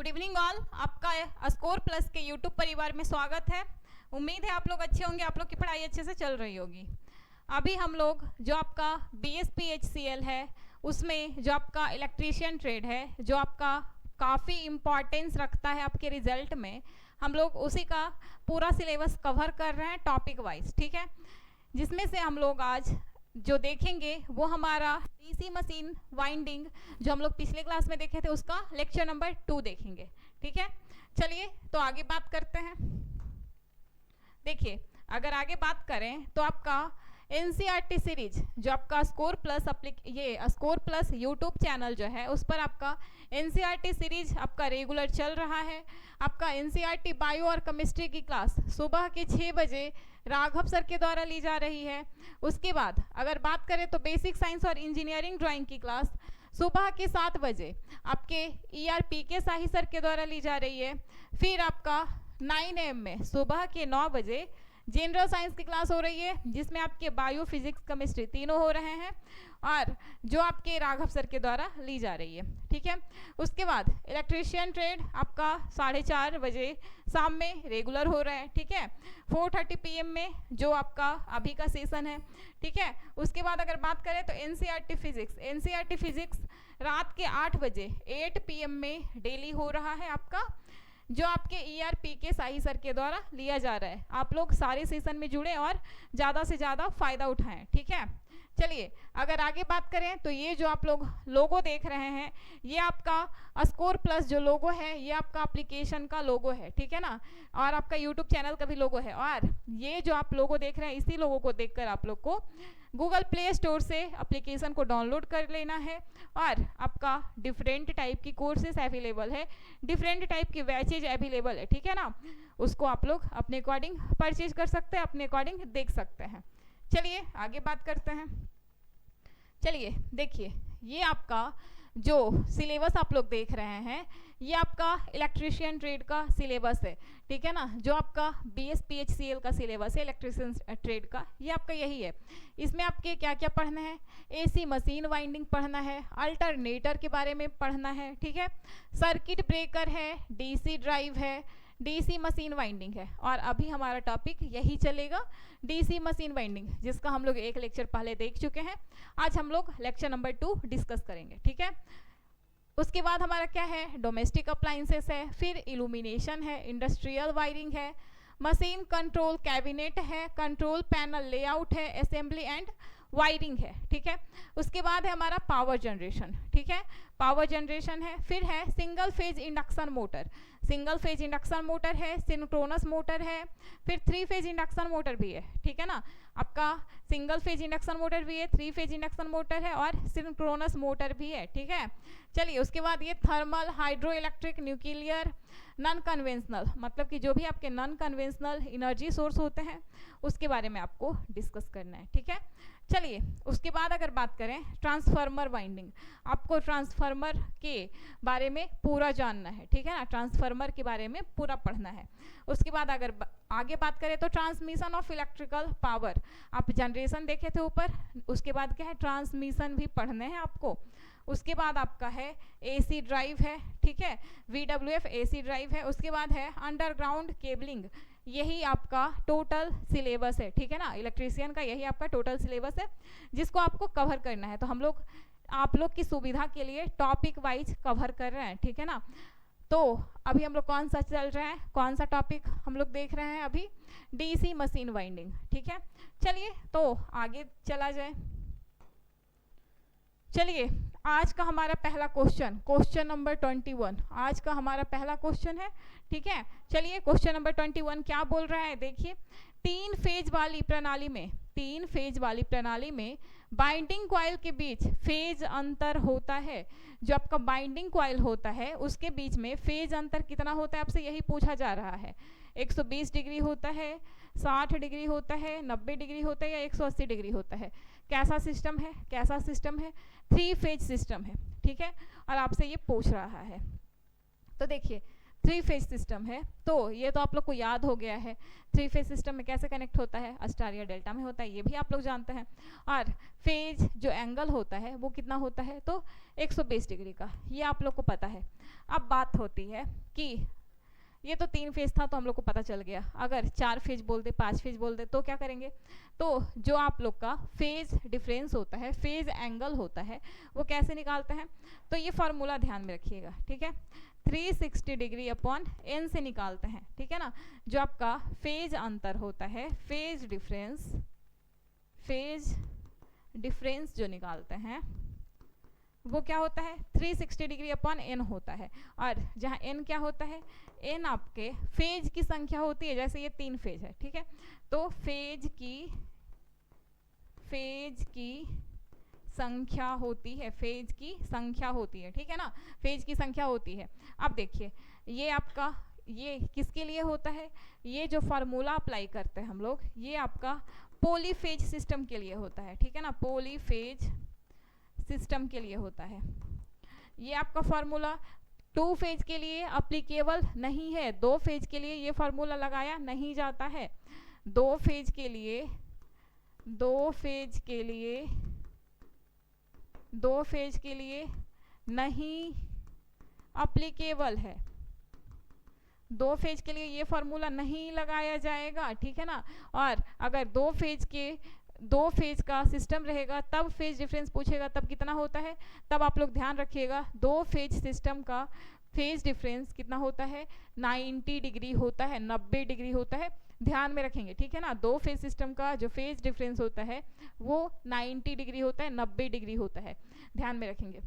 Good evening all. आपका score plus के YouTube परिवार में स्वागत है। उम्मीद है आप लोग अच्छे होंगे, आप लोग की पढ़ाई अच्छे से चल रही होगी। अभी हम लोग जो आपका BSPHCL है उसमें जो आपका इलेक्ट्रीशियन ट्रेड है, जो आपका काफ़ी इम्पॉर्टेंस रखता है आपके रिजल्ट में, हम लोग उसी का पूरा सिलेबस कवर कर रहे हैं टॉपिक वाइज, ठीक है। जिसमें से हम लोग आज जो देखेंगे वो हमारा डीसी मशीन वाइंडिंग जो हम लोग पिछले क्लास में देखे थे उसका लेक्चर नंबर 2 देखेंगे, ठीक है। चलिए तो आगे बात करते हैं। देखिए, अगर आगे बात करें तो आपका NCERT सीरीज जो आपका स्कोर प्लस यूट्यूब चैनल जो है उस पर आपका NCERT सीरीज आपका रेगुलर चल रहा है। आपका NCERT बायो और केमिस्ट्री की क्लास सुबह के 6 बजे राघव सर के द्वारा ली जा रही है। उसके बाद अगर बात करें तो बेसिक साइंस और इंजीनियरिंग ड्राइंग की क्लास सुबह के 7 बजे आपके ERPK शाही सर के द्वारा ली जा रही है। फिर आपका 9 AM में सुबह के 9 बजे जनरल साइंस की क्लास हो रही है, जिसमें आपके बायो, फिजिक्स, केमिस्ट्री तीनों हो रहे हैं और जो आपके राघव सर के द्वारा ली जा रही है, ठीक है। उसके बाद इलेक्ट्रीशियन ट्रेड आपका 4:30 बजे शाम में रेगुलर हो रहा है, ठीक है। 4:30 PM में जो आपका अभी का सेशन है, ठीक है। उसके बाद अगर बात करें तो NCERT फिजिक्स रात के 8 बजे 8 PM में डेली हो रहा है आपका, जो आपके ERPK शाही सर के द्वारा लिया जा रहा है। आप लोग सारे सेशन में जुड़े और ज़्यादा से ज़्यादा फ़ायदा उठाएं, ठीक है। चलिए अगर आगे बात करें तो ये जो आप लोग लोगो देख रहे हैं ये आपका स्कोर प्लस जो लोगो है ये आपका एप्लीकेशन का लोगो है, ठीक है ना, और आपका यूट्यूब चैनल का भी लोगो है। और ये जो आप लोगो देख रहे हैं इसी लोगो को देखकर आप लोग को गूगल प्ले स्टोर से एप्लीकेशन को डाउनलोड कर लेना है और आपका डिफरेंट टाइप की कोर्सेज अवेलेबल है, डिफरेंट टाइप की बैचेज अवेलेबल है, ठीक है ना। उसको आप लोग अपने अकॉर्डिंग परचेज कर सकते हैं, अपने अकॉर्डिंग देख सकते हैं। चलिए आगे बात करते हैं। चलिए देखिए, ये आपका जो सिलेबस आप लोग देख रहे हैं ये आपका इलेक्ट्रीशियन ट्रेड का सिलेबस है, ठीक है ना। जो आपका BSPHCL का सिलेबस है इलेक्ट्रीशियन ट्रेड का, ये आपका यही है। इसमें आपके क्या क्या पढ़ना है, AC मशीन वाइंडिंग पढ़ना है, अल्टरनेटर के बारे में पढ़ना है, ठीक है। सर्किट ब्रेकर है, DC ड्राइव है, DC मशीन वाइंडिंग है। और अभी हमारा टॉपिक यही चलेगा, DC मशीन वाइंडिंग, जिसका हम लोग एक लेक्चर पहले देख चुके हैं। आज हम लोग लेक्चर नंबर 2 डिस्कस करेंगे, ठीक है। उसके बाद हमारा क्या है, डोमेस्टिक अप्लाइंसेस है, फिर इल्यूमिनेशन है, इंडस्ट्रियल वायरिंग है, मशीन कंट्रोल कैबिनेट है, कंट्रोल पैनल लेआउट है, असेंबली एंड वायरिंग है, ठीक है। उसके बाद है हमारा पावर जनरेशन, ठीक है, पावर जनरेशन है। फिर है single phase induction motor, single phase induction motor है, सिंक्रोनस मोटर है, फिर 3 फेज इंडक्शन मोटर भी है, ठीक है ना। आपका सिंगल फेज इंडक्शन मोटर भी है, 3 फेज इंडक्शन मोटर है और सिंक्रोनस मोटर भी है, ठीक है। चलिए उसके बाद ये thermal, hydro electric, nuclear, non conventional, मतलब कि जो भी आपके नॉन कन्वेंशनल एनर्जी सोर्स होते हैं उसके बारे में आपको डिस्कस करना है, ठीक है। चलिए उसके बाद अगर बात करें ट्रांसफार्मर वाइंडिंग, आपको ट्रांसफार्मर के बारे में पूरा जानना है, ठीक है ना, ट्रांसफार्मर के बारे में पूरा पढ़ना है। उसके बाद अगर आगे बात करें तो ट्रांसमिशन ऑफ इलेक्ट्रिकल पावर, आप जनरेशन देखे थे ऊपर, उसके बाद क्या है ट्रांसमिशन भी पढ़ने हैं आपको। उसके बाद आपका है AC ड्राइव है, ठीक है, VWF AC ड्राइव है। उसके बाद है अंडरग्राउंड केबलिंग, यही आपका टोटल सिलेबस है, ठीक है ना, इलेक्ट्रीशियन का यही आपका टोटल सिलेबस है जिसको आपको कवर करना है। तो हम लोग आप लोग की सुविधा के लिए टॉपिक वाइज कवर कर रहे हैं, ठीक है ना। तो अभी हम लोग कौन सा चल रहा है, कौन सा टॉपिक हम लोग देख रहे हैं अभी, DC मशीन वाइंडिंग, ठीक है। चलिए तो आगे चला जाए। चलिए आज का हमारा पहला क्वेश्चन नंबर 21 आज का हमारा पहला क्वेश्चन है, ठीक है। चलिए क्वेश्चन नंबर 21 क्या बोल रहा है, देखिए। 3 फेज वाली प्रणाली में बाइंडिंग कॉइल के बीच फेज अंतर होता है। जो आपका बाइंडिंग कॉइल होता है उसके बीच में फेज अंतर कितना होता है, आपसे यही पूछा जा रहा है। 120 डिग्री होता है, 60 डिग्री होता है, 90 डिग्री होता है या 180 डिग्री होता है। कैसा सिस्टम है 3 फेज सिस्टम है, ठीक है। और आपसे ये पूछ रहा है। तो देखिए 3 फेज सिस्टम है, तो ये तो आप लोग को याद हो गया है 3 फेज सिस्टम में कैसे कनेक्ट होता है, स्टार या डेल्टा में होता है, ये भी आप लोग जानते हैं। और फेज जो एंगल होता है वो कितना होता है, तो 120 डिग्री का, ये आप लोग को पता है। अब बात होती है कि ये तो 3 फेज था तो हम लोग को पता चल गया, अगर 4 फेज बोल दे 5 फेज बोल दे तो क्या करेंगे, तो जो आप लोग का फेज डिफरेंस होता है, फेज एंगल होता है, वो कैसे निकालते हैं, तो ये फॉर्मूला ध्यान में रखिएगा, ठीक है। 360 डिग्री अपॉन एन से निकालते हैं, ठीक है ना। जो आपका फेज अंतर होता है, फेज डिफरेंस जो निकालते हैं वो क्या होता है, 360 डिग्री अपॉन एन होता है। और जहाँ एन क्या होता है, एन आपके फेज की संख्या होती है, जैसे ये 3 फेज है, ठीक है, तो फेज की संख्या होती है, फेज की संख्या होती है, ठीक है ना, फेज की संख्या होती है। अब देखिए ये आपका, ये किसके लिए होता है, ये जो फार्मूला अप्लाई करते हैं हम लोग, ये आपका पॉलीफेज सिस्टम के लिए होता है, ठीक है ना, पॉलीफेज सिस्टम के लिए होता है। ये आपका फार्मूला 2 फेज के लिए अप्लीकेबल नहीं है, 2 फेज के लिए ये फार्मूला लगाया नहीं जाता है, 2 फेज के लिए नहीं अप्लीकेबल है, 2 फेज के लिए ये फार्मूला नहीं लगाया जाएगा, ठीक है ना। और अगर 2 फेज का सिस्टम रहेगा तब फेज डिफरेंस पूछेगा, तब कितना होता है, तब आप लोग ध्यान रखिएगा 2 फेज सिस्टम का फेज डिफरेंस कितना होता है, 90 डिग्री होता है, 90 डिग्री होता है, ध्यान में रखेंगे, ठीक है ना। 2 फेज सिस्टम का जो फेज डिफरेंस होता है वो 90 डिग्री होता है, 90 डिग्री होता है, ध्यान में रखेंगे।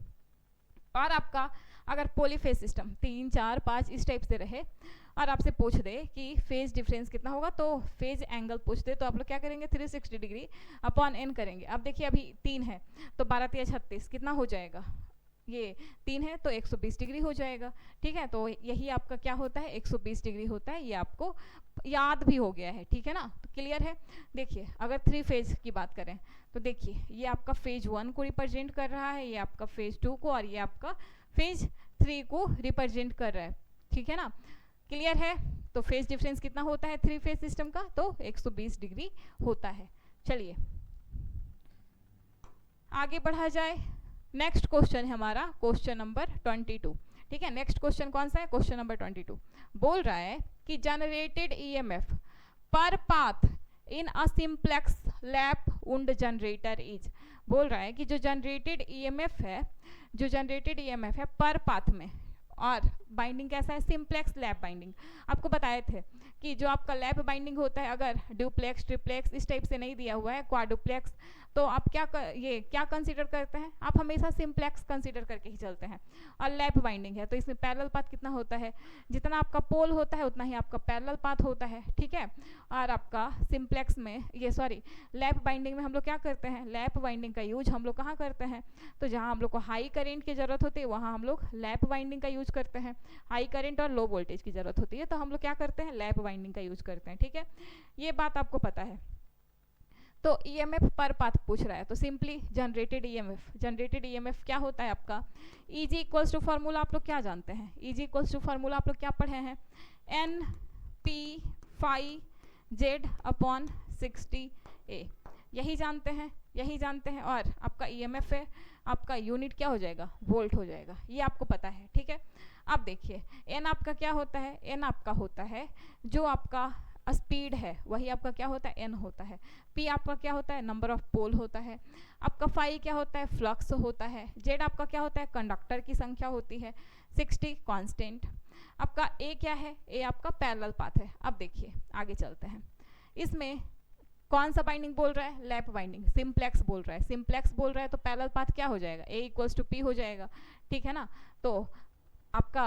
और आपका अगर पॉलीफेज सिस्टम 3, 4, 5 इस टाइप से रहे और आपसे पूछ दे कि फेज डिफरेंस कितना होगा, तो फेज एंगल पूछ दे, तो आप लोग क्या करेंगे, 360 डिग्री अपॉन एन करेंगे। अब देखिए अभी 3 है तो 12 3 36 कितना हो जाएगा, ये 3 है तो 120 डिग्री हो जाएगा, ठीक है। तो यही आपका क्या होता है, 120 डिग्री होता है, ये आपको याद भी हो गया है, ठीक है ना, तो क्लियर है। देखिए अगर 3 फेज की बात करें तो देखिए ये आपका फेज 1 को रिप्रेजेंट कर रहा है, ये आपका फेज 2 को, और ये आपका फेज 3 को रिप्रेजेंट कर रहा है, ठीक है ना, क्लियर है। तो फेज डिफरेंस कितना होता है 3 फेज सिस्टम का, तो 120 डिग्री होता है। चलिए आगे बढ़ा जाए, नेक्स्ट क्वेश्चन है हमारा क्वेश्चन नंबर 22, ठीक है। नेक्स्ट क्वेश्चन कौन सा है, क्वेश्चन नंबर 22 बोल रहा है कि जनरेटेड ईएमएफ पर path in a simplex lap wound generator is, बोल रहा है कि जो जनरेटेड ईएमएफ है पर पाथ में, और बाइंडिंग कैसा है, सिंप्लेक्स लैप बाइंडिंग। आपको बताए थे कि जो आपका लैप बाइंडिंग होता है, अगर ड्यूप्लेक्स ट्रिप्लेक्स इस टाइप से नहीं दिया हुआ है, क्वाड्रुप्लेक्स, तो आप क्या कंसीडर करते हैं, आप हमेशा सिंप्लेक्स कंसीडर करके ही चलते हैं। और लैप बाइंडिंग है तो इसमें पैरेलल पाथ कितना होता है, जितना आपका पोल होता है उतना ही आपका पैरेलल पाथ होता है, ठीक है। और आपका सिंप्लेक्स में लैप बाइंडिंग में हम लोग क्या करते हैं, लैप बाइंडिंग का यूज हम लोग कहाँ करते हैं, तो जहाँ हम लोग को हाई करेंट की जरूरत होती है वहाँ हम लोग लैप बाइंडिंग का यूज करते हैं, हाई करंट और लो वोल्टेज की जरूरत होती है तो हम लोग क्या करते हैं, लैप बाइंडिंग का यूज करते हैं, ठीक है। ये बात आपको पता है। तो ईएमएफ पर पाथ पूछ रहा है, तो सिंपली जनरेटेड ईएमएफ क्या होता है आपका, ईजी इक्वल्स टू फार्मूला आप लोग क्या जानते हैं, ईजी इक्वल्स टू फार्मूला आप लोग क्या पढ़े हैं, N P phi Z upon 60 A, यही जानते हैं। और आपका ईएमएफ है, आपका यूनिट क्या हो जाएगा, वोल्ट हो जाएगा, ये आपको पता है, ठीक है। अब देखिए एन आपका क्या होता है, एन आपका होता है जो आपका स्पीड है, वही आपका क्या होता है, एन होता है। पी आपका क्या होता है, नंबर ऑफ पोल होता है। आपका फाई क्या होता है, फ्लक्स होता है। जेड आपका क्या होता है, कंडक्टर की संख्या होती है। 60 कांस्टेंट। आपका ए क्या है, ए आपका पैरेलल पाथ है। अब देखिए आगे चलते हैं, इसमें कौन सा बाइंडिंग बोल रहा है, लैप बाइंडिंग, सिंप्लेक्स बोल रहा है, तो पैरेलल पाथ क्या हो जाएगा, ए इक्वल्स टू पी हो जाएगा, ठीक है ना। तो आपका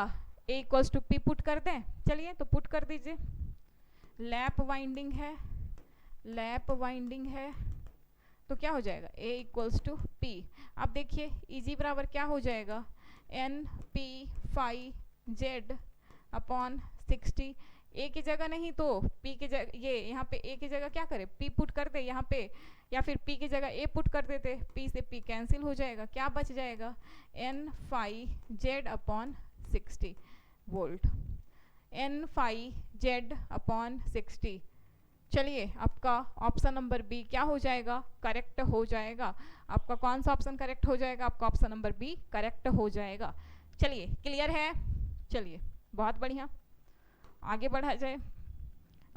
ए इक्वल्स टू पी पुट कर दें, चलिए तो पुट कर दीजिए। लैप वाइंडिंग है तो क्या हो जाएगा, ए इक्वल्स टू पी। अब देखिए इजी बराबर क्या हो जाएगा, N P phi Z upon 60। A की जगह नहीं तो पी की जगह, ये यहाँ पे ए की जगह क्या करे, पी पुट कर दे यहाँ पे, या फिर पी की जगह ए पुट कर देते, पी से पी कैंसिल हो जाएगा, क्या बच जाएगा, N phi Z upon 60 volt. n phi z upon 60। चलिए आपका ऑप्शन नंबर बी क्या हो जाएगा, करेक्ट हो जाएगा। आपका कौन सा ऑप्शन करेक्ट हो जाएगा, आपका ऑप्शन नंबर बी करेक्ट हो जाएगा। चलिए क्लियर है, चलिए बहुत बढ़िया, आगे बढ़ा जाए।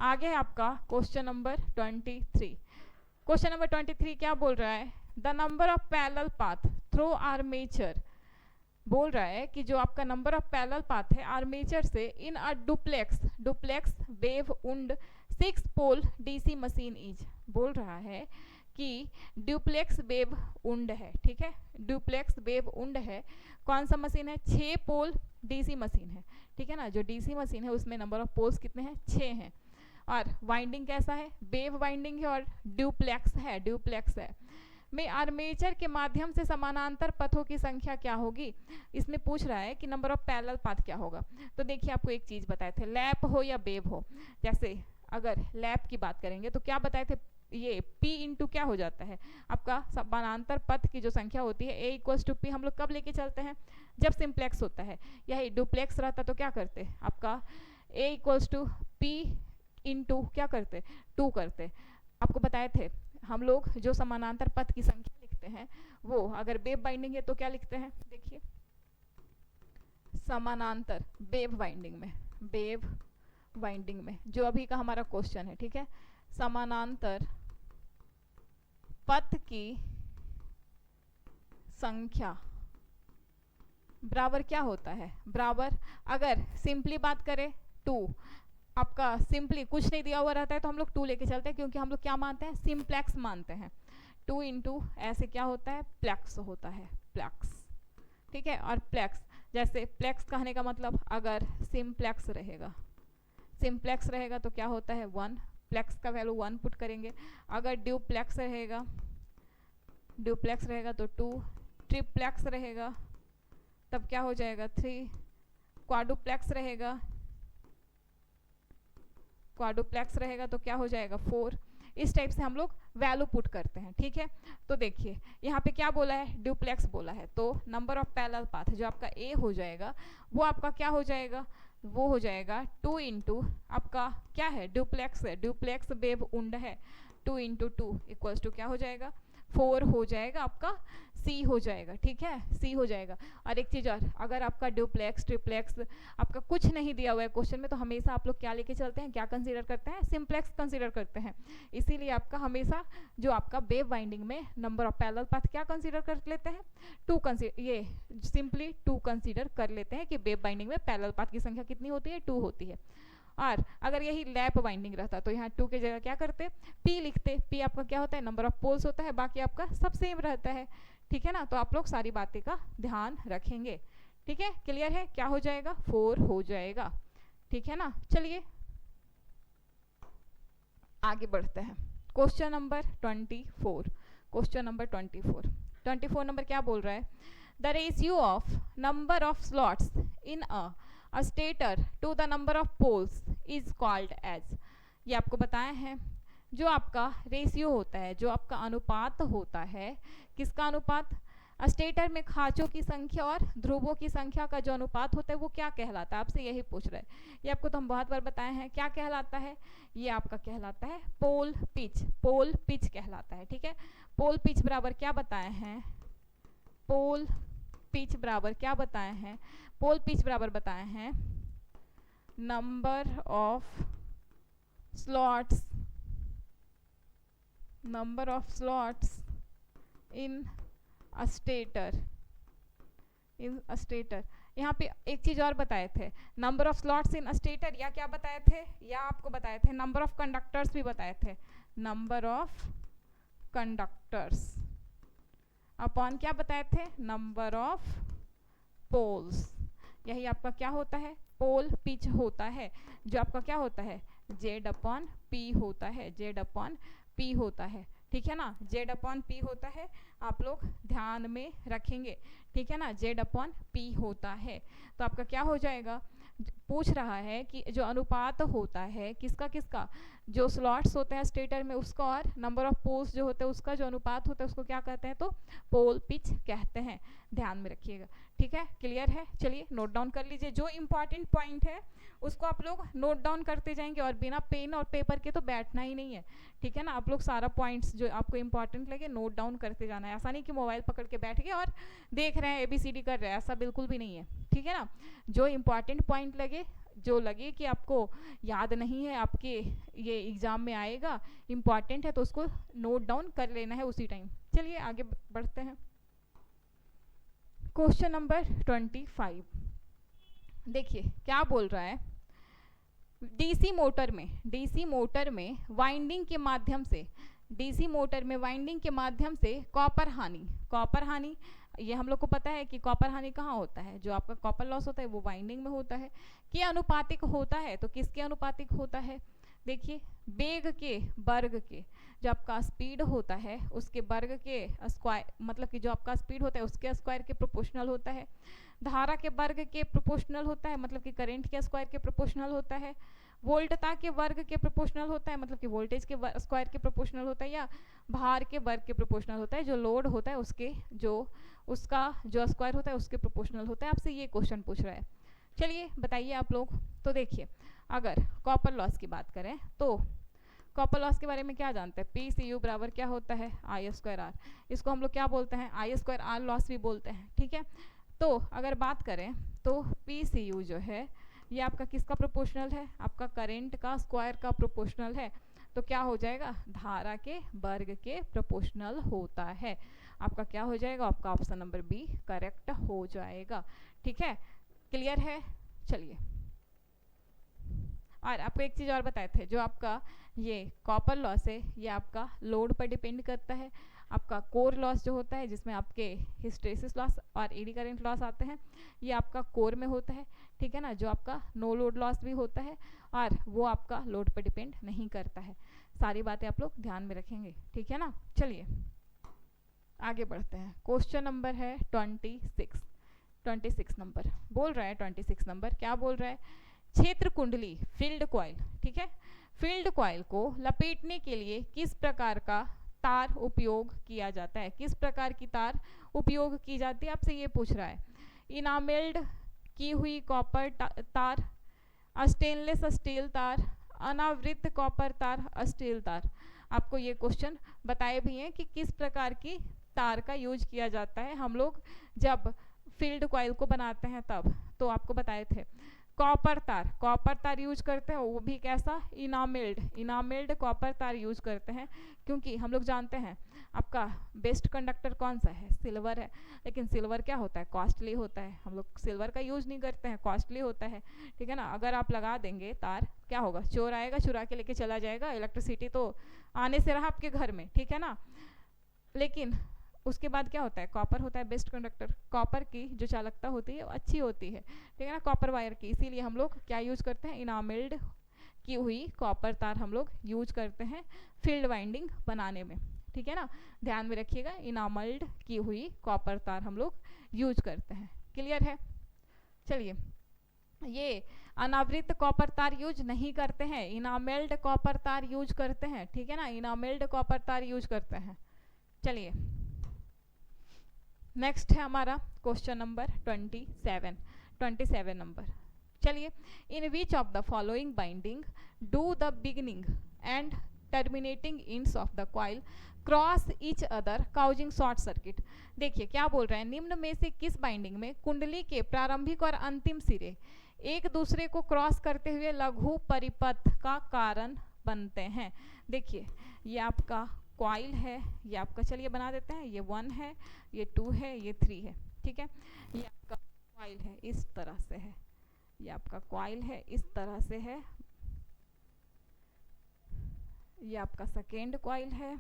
आगे आपका क्वेश्चन नंबर 23। क्वेश्चन नंबर 23 क्या बोल रहा है, the number of parallel path through armature. बोल रहा है कि जो आपका नंबर ऑफ पैरेलल पाथ है आर्मेचर से in a duplex wave wound 6 pole DC machine is. बोल रहा है कि डुप्लेक्स वेव उंड है, ठीक है, डुप्लेक्स वेव उंड है। कौन सा मशीन है, 6 पोल डीसी मशीन है, ठीक है ना। जो डीसी मशीन है उसमें नंबर ऑफ पोल्स कितने हैं, 6 हैं। और वाइंडिंग कैसा है, वेव वाइंडिंग है और डुप्लेक्स है। में आर्मेचर के माध्यम से समानांतर पथों की संख्या क्या होगी। इसमें पूछ रहा है कि नंबर ऑफ पैरेलल पाथ क्या होगा। तो देखिए आपको एक चीज बताए थे, लैप हो या वेव हो। जैसे अगर लैप की बात करेंगे तो क्या बताए थे, ये P इंटू क्या हो जाता है, आपका समानांतर पथ की जो संख्या होती है A इक्वल्स टू P हम लोग कब लेके चलते हैं, जब सिंप्लेक्स होता है। यही डुप्लेक्स रहता तो क्या करते, आपका A equals to P into क्या करते, 2 करते। आपको बताए थे हम लोग जो समानांतर पथ की संख्या लिखते हैं वो अगर वेव बाइंडिंग है तो क्या लिखते हैं, देखिए समानांतर वेव वाइंडिंग में जो अभी का हमारा क्वेश्चन है, ठीक है, समानांतर पथ की संख्या बराबर क्या होता है, बराबर अगर सिंपली बात करें 2, आपका सिंपली कुछ नहीं दिया हुआ रहता है तो हम लोग 2 लेके चलते हैं, क्योंकि हम लोग क्या मानते हैं, सिंप्लेक्स मानते हैं। 2 इंटू ऐसे क्या होता है, प्लेक्स होता है, प्लेक्स, ठीक है। और प्लेक्स, जैसे प्लेक्स कहने का मतलब अगर सिंप्लेक्स रहेगा तो क्या होता है 1, प्लेक्स का वैल्यू 1 पुट करेंगे। अगर ड्यूप्लेक्स रहेगा तो 2, ट्रिप्लेक्स रहेगा तब क्या हो जाएगा 3, क्वाड्रुप्लेक्स रहेगा तो क्या हो जाएगा 4। इस टाइप से हम लोग वैल्यू पुट करते हैं, ठीक है। तो देखिए यहाँ पे क्या बोला है, ड्यूप्लेक्स बोला है, तो नंबर ऑफ पैरेलल पाथ जो आपका A हो जाएगा वो आपका क्या हो जाएगा, वो हो जाएगा 2 इंटू आपका क्या है, ड्यूप्लेक्स वेव उंड है, 2 इंटू 2 इक्वल्स टू क्या हो जाएगा 4 हो जाएगा, आपका C हो जाएगा, ठीक है, C हो जाएगा। और एक चीज़ और, अगर आपका ड्यूप्लेक्स ट्रिप्लेक्स आपका कुछ नहीं दिया हुआ है क्वेश्चन में तो हमेशा आप लोग क्या लेके चलते हैं, क्या कंसीडर करते हैं, सिंप्लेक्स कंसीडर करते हैं। इसीलिए आपका हमेशा जो आपका वेव वाइंडिंग में नंबर ऑफ पैरेलल पाथ क्या कंसीडर कर लेते हैं, 2 ये सिंपली 2 कंसीडर कर लेते हैं कि वेव वाइंडिंग में पैरेलल पाथ की संख्या कितनी होती है, 2 होती है। और अगर यही लैप वाइंडिंग रहता तो यहाँ 2 की जगह क्या करते, P लिखते। P आपका क्या होता है, नंबर ऑफ पोल्स होता है, बाकी आपका सब सेम रहता है, ठीक है ना। तो आप लोग सारी बातें का ध्यान रखेंगे, ठीक है, क्लियर है, क्या हो जाएगा 4 हो जाएगा, ठीक है ना। चलिए आगे बढ़ते हैं, क्वेश्चन नंबर 24 नंबर क्या बोल रहा है, the ratio of number of slots in a stator to the number of poles is called as. ये आपको बताया है, जो आपका रेशियो होता है, जो आपका अनुपात होता है, किसका अनुपात, स्टेटर में खांचों की संख्या और ध्रुवों की संख्या का जो अनुपात होता है वो क्या कहलाता है, आपसे यही पूछ रहे हैं। ये आपको तो हम बहुत बार बताए हैं, क्या कहलाता है, ये आपका कहलाता है पोल पिच कहलाता है, ठीक है। पोल पिच बराबर क्या बताए हैं, पोल पिच बराबर बताए हैं number of slots in a stator. यहाँ पे एक चीज और बताए थे, number of slots in a stator, या क्या बताए थे, या आपको बताए थे नंबर ऑफ कंडक्टर्स भी बताए थे, नंबर ऑफ कंडक्टर्स अपॉन क्या बताए थे, नंबर ऑफ पोल्स। यही आपका क्या होता है, पोल पिच होता है, जो आपका क्या होता है Z अपॉन P होता है, ठीक है ना, Z अपॉन P होता है, आप लोग ध्यान में रखेंगे, ठीक है ना, Z अपॉन P होता है। तो आपका क्या हो जाएगा, पूछ रहा है कि जो अनुपात होता है किसका जो स्लॉट्स होते हैं स्टेटर में उसका और नंबर ऑफ पोल्स जो होते हैं उसका जो अनुपात होता है उसको क्या कहते हैं, तो पोल पिच कहते हैं, ध्यान में रखिएगा। ठीक है, क्लियर है। चलिए नोट डाउन कर लीजिए, जो इंपॉर्टेंट पॉइंट है उसको आप लोग नोट डाउन करते जाएंगे और बिना पेन और पेपर के तो बैठना ही नहीं है। ठीक है ना, आप लोग सारा पॉइंट्स जो आपको इंपॉर्टेंट लगे नोट डाउन करते जाना है। ऐसा नहीं कि मोबाइल पकड़ के बैठ गए और देख रहे हैं ABCD कर रहे हैं, ऐसा बिल्कुल भी नहीं है। ठीक है ना, जो इंपॉर्टेंट पॉइंट लगे, जो लगे कि आपको याद नहीं है, आपके ये एग्जाम में आएगा, इंपॉर्टेंट है, तो उसको नोट डाउन कर लेना है उसी टाइम। चलिए आगे बढ़ते हैं। क्वेश्चन नंबर 25 देखिए क्या बोल रहा है। डीसी मोटर में वाइंडिंग के माध्यम से, डीसी मोटर में वाइंडिंग के माध्यम से कॉपर हानि, ये हम लोग को पता है कि कॉपर हानि कहाँ होता है, जो आपका कॉपर लॉस होता है वो वाइंडिंग में होता है। के अनुपातिक होता है, तो किसके अनुपातिक होता है, देखिए वेग के वर्ग के, जो आपका स्पीड होता है उसके वर्ग के स्क्वायर, मतलब कि जो आपका स्पीड होता है उसके स्क्वायर के प्रोपोर्शनल होता है। धारा के वर्ग के प्रोपोर्शनल होता है, मतलब कि करंट के स्क्वायर के प्रोपोर्शनल होता है। वोल्टता के वर्ग के प्रोपोर्शनल होता है, मतलब कि वोल्टेज के स्क्वायर के प्रोपोर्शनल होता है, या भार के वर्ग के प्रोपोर्शनल होता है, जो लोड होता है उसके जो उसका जो स्क्वायर होता है उसके प्रोपोर्शनल होता है। आपसे ये क्वेश्चन पूछ रहा है। चलिए बताइए आप लोग। तो देखिए अगर कॉपर लॉस की बात करें तो कॉपर लॉस के बारे में क्या जानते हैं, PCU बराबर क्या होता है, I²R। इसको हम लोग क्या बोलते हैं, I²R लॉस भी बोलते हैं। ठीक है, तो अगर बात करें तो PCU जो है ये आपका किसका प्रोपोर्शनल है, आपका करंट का स्क्वायर का प्रोपोर्शनल है, तो क्या हो जाएगा, धारा के वर्ग के प्रोपोर्शनल होता है। आपका क्या हो जाएगा, आपका ऑप्शन नंबर बी करेक्ट हो जाएगा। ठीक है, क्लियर है। चलिए, और आपको एक चीज़ और बताए थे, जो आपका ये कॉपर लॉस है ये आपका लोड पर डिपेंड करता है। आपका कोर लॉस जो होता है जिसमें आपके हिस्टेरिसिस लॉस और एडी करंट लॉस आते हैं, ये आपका कोर में होता है। ठीक है ना, जो आपका नो लोड लॉस भी होता है और वो आपका लोड पर डिपेंड नहीं करता है। सारी बातें आप लोग ध्यान में रखेंगे। ठीक है ना, चलिए आगे बढ़ते हैं। क्वेश्चन नंबर है 26 नंबर बोल रहा है। 26 नंबर क्या बोल रहा है, क्षेत्र कुंडली फील्ड कॉइल, ठीक है, फील्ड कॉइल को लपेटने के लिए किस प्रकार का तार उपयोग किया जाता है, किस प्रकार की तार उपयोग की जाती है, आपसे ये पूछ रहा है। इनामेल्ड की हुई कॉपर तार, स्टेनलेस स्टील तार, अनावृत कॉपर तार, स्टील तार। आपको ये क्वेश्चन बताए भी हैं कि किस प्रकार की तार का यूज किया जाता है हम लोग जब फील्ड कॉइल को बनाते हैं तब, तो आपको बताए थे कॉपर तार यूज करते हैं, वो भी कैसा, इनामेल्ड कॉपर तार यूज करते हैं, क्योंकि हम लोग जानते हैं आपका बेस्ट कंडक्टर कौन सा है, सिल्वर है। लेकिन सिल्वर क्या होता है, कॉस्टली होता है, हम लोग सिल्वर का यूज नहीं करते हैं, कॉस्टली होता है। ठीक है ना, अगर आप लगा देंगे तार, क्या होगा, चोर आएगा चुरा के लेके चला जाएगा, इलेक्ट्रिसिटी तो आने से रहा आपके घर में। ठीक है ना, लेकिन उसके बाद क्या होता है, कॉपर होता है बेस्ट कंडक्टर, कॉपर की जो चालकता होती है वो अच्छी होती है। ठीक है ना, कॉपर वायर की, इसीलिए हम लोग क्या यूज करते हैं, इनामेल्ड की हुई कॉपर तार हम लोग यूज करते हैं फील्ड वाइंडिंग बनाने में। ठीक है ना, ध्यान में रखिएगा, इनामेल्ड की हुई कॉपर तार हम लोग यूज करते हैं। क्लियर है। चलिए, ये अनावृत कॉपर तार यूज नहीं करते हैं, इनामेल्ड कॉपर तार यूज करते हैं। ठीक है ना, इनामेल्ड कॉपर तार यूज करते हैं। चलिए नेक्स्ट है हमारा क्वेश्चन नंबर 27 नंबर। चलिए, in which of the following binding do the beginning and terminating ends of the coil cross each other causing short circuit. देखिए क्या बोल रहे हैं, निम्न में से किस बाइंडिंग में कुंडली के प्रारंभिक और अंतिम सिरे एक दूसरे को क्रॉस करते हुए लघु परिपथ का कारण बनते हैं। देखिए ये आपका कॉइल है, ये आपका, चलिए बना देते हैं, ये 1 है, ये 2 है, ये 3 है। ठीक है, ये आपका कॉइल है, इस तरह से है, ये आपका कॉइल है, इस तरह से है, ये आपका सेकेंड कॉइल है,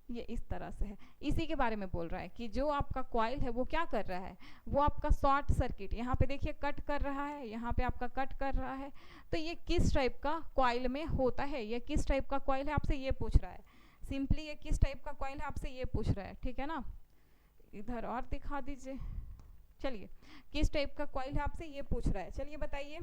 ये इस तरह से है। इसी के बारे में बोल रहा है कि जो आपका कॉइल है वो क्या कर रहा है, वो आपका शॉर्ट सर्किट, यहाँ पे देखिए कट कर रहा है, यहाँ पे आपका कट कर रहा है। तो ये किस टाइप का कॉइल में होता है, ये किस टाइप का कॉइल है, आपसे ये पूछ रहा है। सिंपली ये किस टाइप का कॉइल है, आपसे ये पूछ रहा है। ठीक है ना, इधर और दिखा दीजिए। चलिए, किस टाइप का कॉइल है, आपसे ये पूछ रहा है। चलिए बताइए।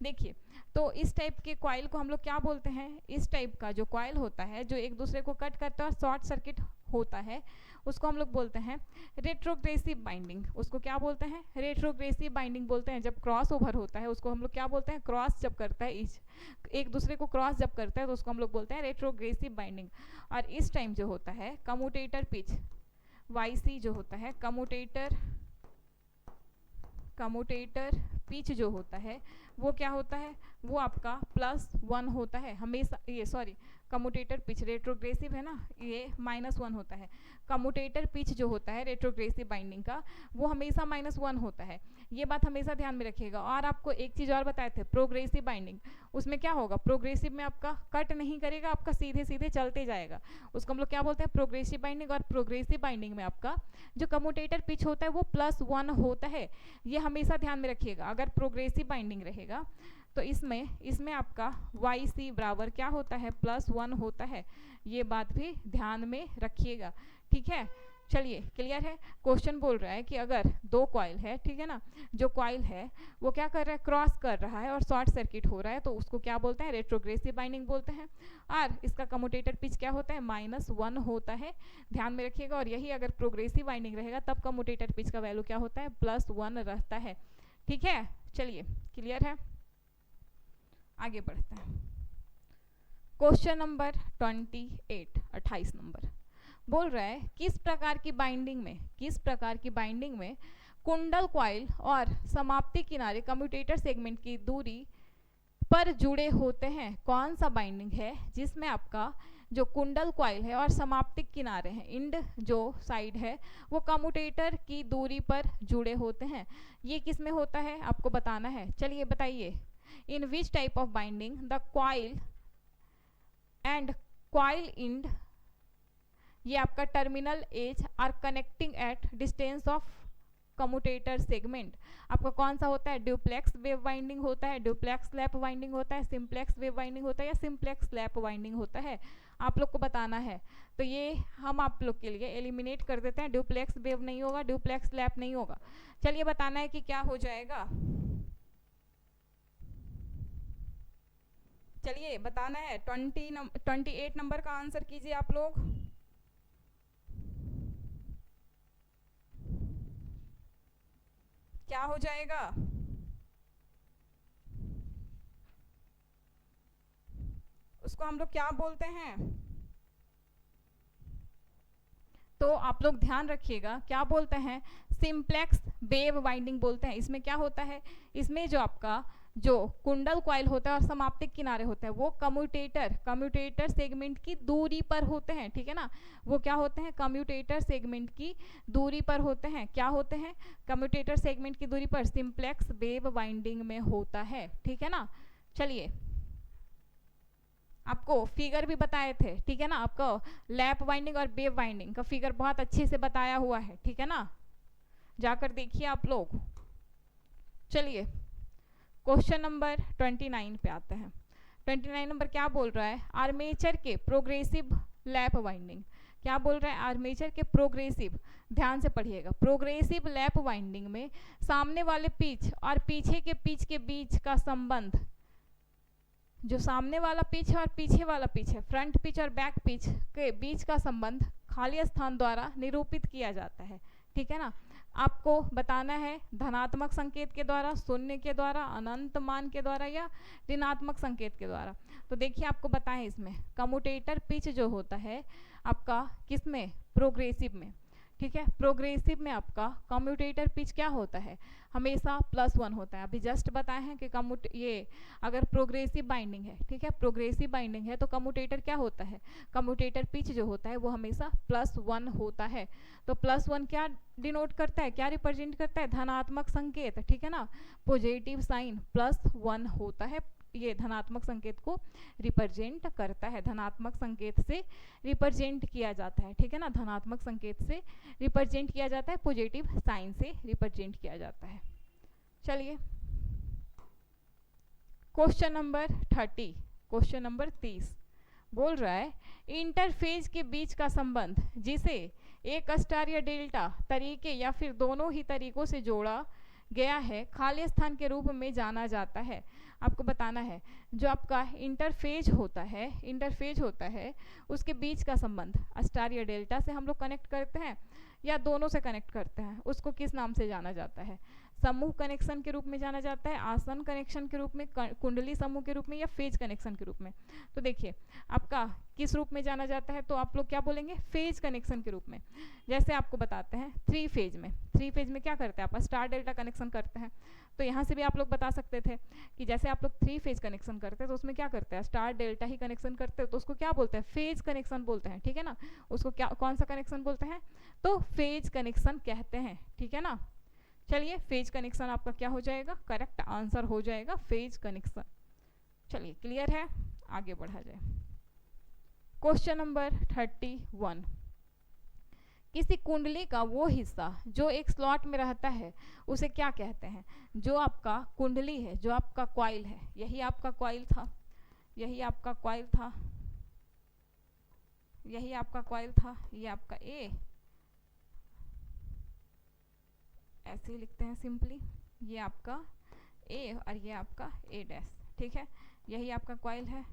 देखिए, तो इस टाइप के कॉइल को हम लोग क्या बोलते हैं, इस टाइप का जो कॉइल होता है जो एक दूसरे को कट करता है और शॉर्ट सर्किट होता है, उसको हम लोग बोलते हैं रेट्रोग्रेसिव बाइंडिंग। उसको क्या बोलते हैं, रेट्रोग्रेसिव बाइंडिंग बोलते हैं। जब क्रॉस ओवर होता है उसको हम लोग क्या बोलते हैं, क्रॉस जब करता है एक दूसरे को क्रॉस जब करता है तो उसको हम लोग बोलते हैं रेट्रोग्रेसिव बाइंडिंग। और इस टाइम जो होता है कम्यूटेटर पिच YC जो होता है, कम्यूटेटर पिच जो होता है वो क्या होता है, वो आपका +1 होता है हमेशा। ये सॉरी, कम्यूटेटर पिच रेट्रोग्रेसिव है ना, ये -1 होता है। कम्यूटेटर पिच जो होता है रेट्रोग्रेसिव बाइंडिंग का वो हमेशा -1 होता है, ये बात हमेशा ध्यान में रखिएगा। और आपको एक चीज़ और बताए थे, प्रोग्रेसिव बाइंडिंग, उसमें क्या होगा, प्रोग्रेसिव में आपका कट नहीं करेगा, आपका सीधे सीधे चलते जाएगा, उसको हम लोग क्या बोलते हैं, प्रोग्रेसिव बाइंडिंग। और प्रोग्रेसिव बाइंडिंग में आपका जो कम्यूटेटर पिच होता है वो +1 होता है, ये हमेशा ध्यान में रखिएगा। अगर प्रोग्रेसिव बाइंडिंग रहेगा तो इसमें आपका YC बराबर क्या होता है, +1 होता है, ये बात भी ध्यान में रखिएगा, ठीक है। चलिए, क्लियर है। क्वेश्चन बोल रहा है कि अगर दो कॉइल है, ठीक है ना, जो कॉइल है वो क्या कर रहा है, क्रॉस कर रहा है और शॉर्ट सर्किट हो रहा है, तो उसको क्या बोलते हैं, रेट्रोग्रेसिव बाइंडिंग बोलते हैं। और इसका कम्यूटेटर पिच क्या होता है, -1 होता है, ध्यान में रखिएगा। और यही अगर प्रोग्रेसिव बाइंडिंग रहेगा तब कम्यूटेटर पिच का वैल्यू क्या होता है, +1 रहता है, ठीक है। चलिए, क्लियर है, आगे बढ़ते हैं। क्वेश्चन नंबर 28 नंबर बोल रहा है किस प्रकार की बाइंडिंग में कुंडल कॉइल और समाप्ति किनारे कम्यूटेटर सेगमेंट की दूरी पर जुड़े होते हैं। कौन सा बाइंडिंग है जिसमें आपका जो कुंडल कॉइल है और समाप्तिक किनारे हैं, इंड जो साइड है, वो कम्यूटेटर की दूरी पर जुड़े होते हैं। ये किस में होता है आपको बताना है। चलिए बताइए, in which type of binding the coil end coil end, ये आपका terminal edge are connecting at distance of commutator segment. आपका कौन सा होता है, ड्यूप्लेक्स वेव वाइंडिंग होता है, ड्यूप्लेक्स लैप वाइंडिंग होता है, सिंप्लेक्स वेव वाइंडिंग होता है या सिंप्लेक्स लैप वाइंडिंग होता है, आप लोग को बताना है। तो ये हम आप लोग के लिए एलिमिनेट कर देते हैं, ड्यूप्लेक्स वेव नहीं होगा, ड्यूप्लेक्स लैप नहीं होगा। चलिए बताना है कि क्या हो जाएगा, चलिए बताना है। 28 नंबर का आंसर कीजिए आप लोग। क्या हो जाएगा, उसको हम लोग क्या बोलते हैं, तो आप लोग ध्यान रखिएगा क्या बोलते हैं, सिंप्लेक्स वेव वाइंडिंग बोलते हैं। इसमें क्या होता है, इसमें जो आपका जो कुंडल कॉइल होता है और समाप्तिक किनारे होते हैं वो कम्यूटेटर सेगमेंट की दूरी पर होते हैं, ठीक है ना, वो क्या होते हैं, कम्यूटेटर सेगमेंट की दूरी पर होते हैं। क्या होते हैं, कम्यूटेटर सेगमेंट की दूरी पर, सिंप्लेक्स वेव वाइंडिंग में होता है, ठीक है ना। चलिए, आपको फिगर भी बताए थे, ठीक है ना, आपको लैप वाइंडिंग और वेव वाइंडिंग का फिगर बहुत अच्छे से बताया हुआ है, ठीक है ना, जाकर देखिए आप लोग। चलिए क्वेश्चन नंबर 29 पे आते हैं। 29 नंबर क्या बोल रहा है, आर्मेचर के प्रोग्रेसिव लैप वाइंडिंग, क्या बोल रहा है, आर्मेचर के प्रोग्रेसिव, ध्यान से पढ़िएगा, प्रोग्रेसिव लैप वाइंडिंग में सामने वाले पिच और पीछे के पिच के बीच का संबंध, जो सामने वाला पिच और पीछे वाला पिच है, फ्रंट पिच और बैक पिच के बीच का संबंध खाली स्थान द्वारा निरूपित किया जाता है, ठीक है ना। आपको बताना है धनात्मक संकेत के द्वारा, शून्य के द्वारा, अनंत मान के द्वारा या ऋणात्मक संकेत के द्वारा। तो देखिए आपको बताएं, इसमें कम्यूटेटर पिच जो होता है आपका किसमें, प्रोग्रेसिव में, ठीक है। प्रोग्रेसिव में आपका कम्यूटेटर पिच क्या होता है, हमेशा +1 होता है। अभी जस्ट बताए हैं कि ये अगर प्रोग्रेसिव बाइंडिंग है, ठीक है, प्रोग्रेसिव बाइंडिंग है तो कम्यूटेटर क्या होता है, कम्यूटेटर पिच जो होता है वो हमेशा +1 होता है। तो +1 क्या डिनोट करता है, क्या रिप्रेजेंट करता है, धनात्मक संकेत, ठीक है ना, पॉजिटिव साइन +1 होता है, ये धनात्मक संकेत को रिप्रेजेंट करता है, धनात्मक संकेत से रिप्रेजेंट किया जाता है, ठीक है ना, धनात्मक संकेत से रिप्रेजेंट किया जाता है, पॉजिटिव साइन से रिप्रेजेंट किया जाता है। चलिए क्वेश्चन नंबर 30 बोल रहा है इंटरफेज के बीच का संबंध जिसे एक स्टार या डेल्टा तरीके या फिर दोनों ही तरीकों से जोड़ा गया है खाली स्थान के रूप में जाना जाता है। आपको बताना है जो आपका इंटरफेज होता है उसके बीच का संबंध स्टार या डेल्टा से हम लोग कनेक्ट करते हैं या दोनों से कनेक्ट करते हैं, उसको किस नाम से जाना जाता है? समूह कनेक्शन के रूप में जाना जाता है, आसन कनेक्शन के रूप में, कुंडली समूह के रूप में, या फेज कनेक्शन के रूप में। तो देखिए आपका किस रूप में जाना जाता है, तो आप लोग क्या बोलेंगे? फेज कनेक्शन के रूप में। जैसे आपको बताते हैं थ्री फेज में क्या करते हैं आप? स्टार डेल्टा कनेक्शन करते हैं। तो यहाँ से भी आप लोग बता सकते थे कि जैसे आप लोग थ्री फेज कनेक्शन करते हैं तो उसमें क्या करते हैं? स्टार डेल्टा ही कनेक्शन करते हैं, तो उसको क्या बोलते हैं? फेज कनेक्शन बोलते हैं, ठीक है ना। उसको क्या, कौन सा कनेक्शन बोलते हैं? तो फेज कनेक्शन कहते हैं, ठीक है ना। चलिए फेज कनेक्शन आपका क्या हो जाएगा? करेक्ट आंसर हो जाएगा फेज कनेक्शन। चलिए क्लियर है, आगे बढ़ा जाए। क्वेश्चन नंबर 31, किसी कुंडली का वो हिस्सा जो एक स्लॉट में रहता है उसे क्या कहते हैं? जो आपका कुंडली है, जो आपका कॉइल है, यही आपका कॉइल था, यही आपका कॉइल था, यही आपका कॉइल था, ये आपका ए, ऐसे ही लिखते हैं सिंपली, ये आपका ए और ये आपका ए डैश, ठीक है। यही आपका कॉइल है,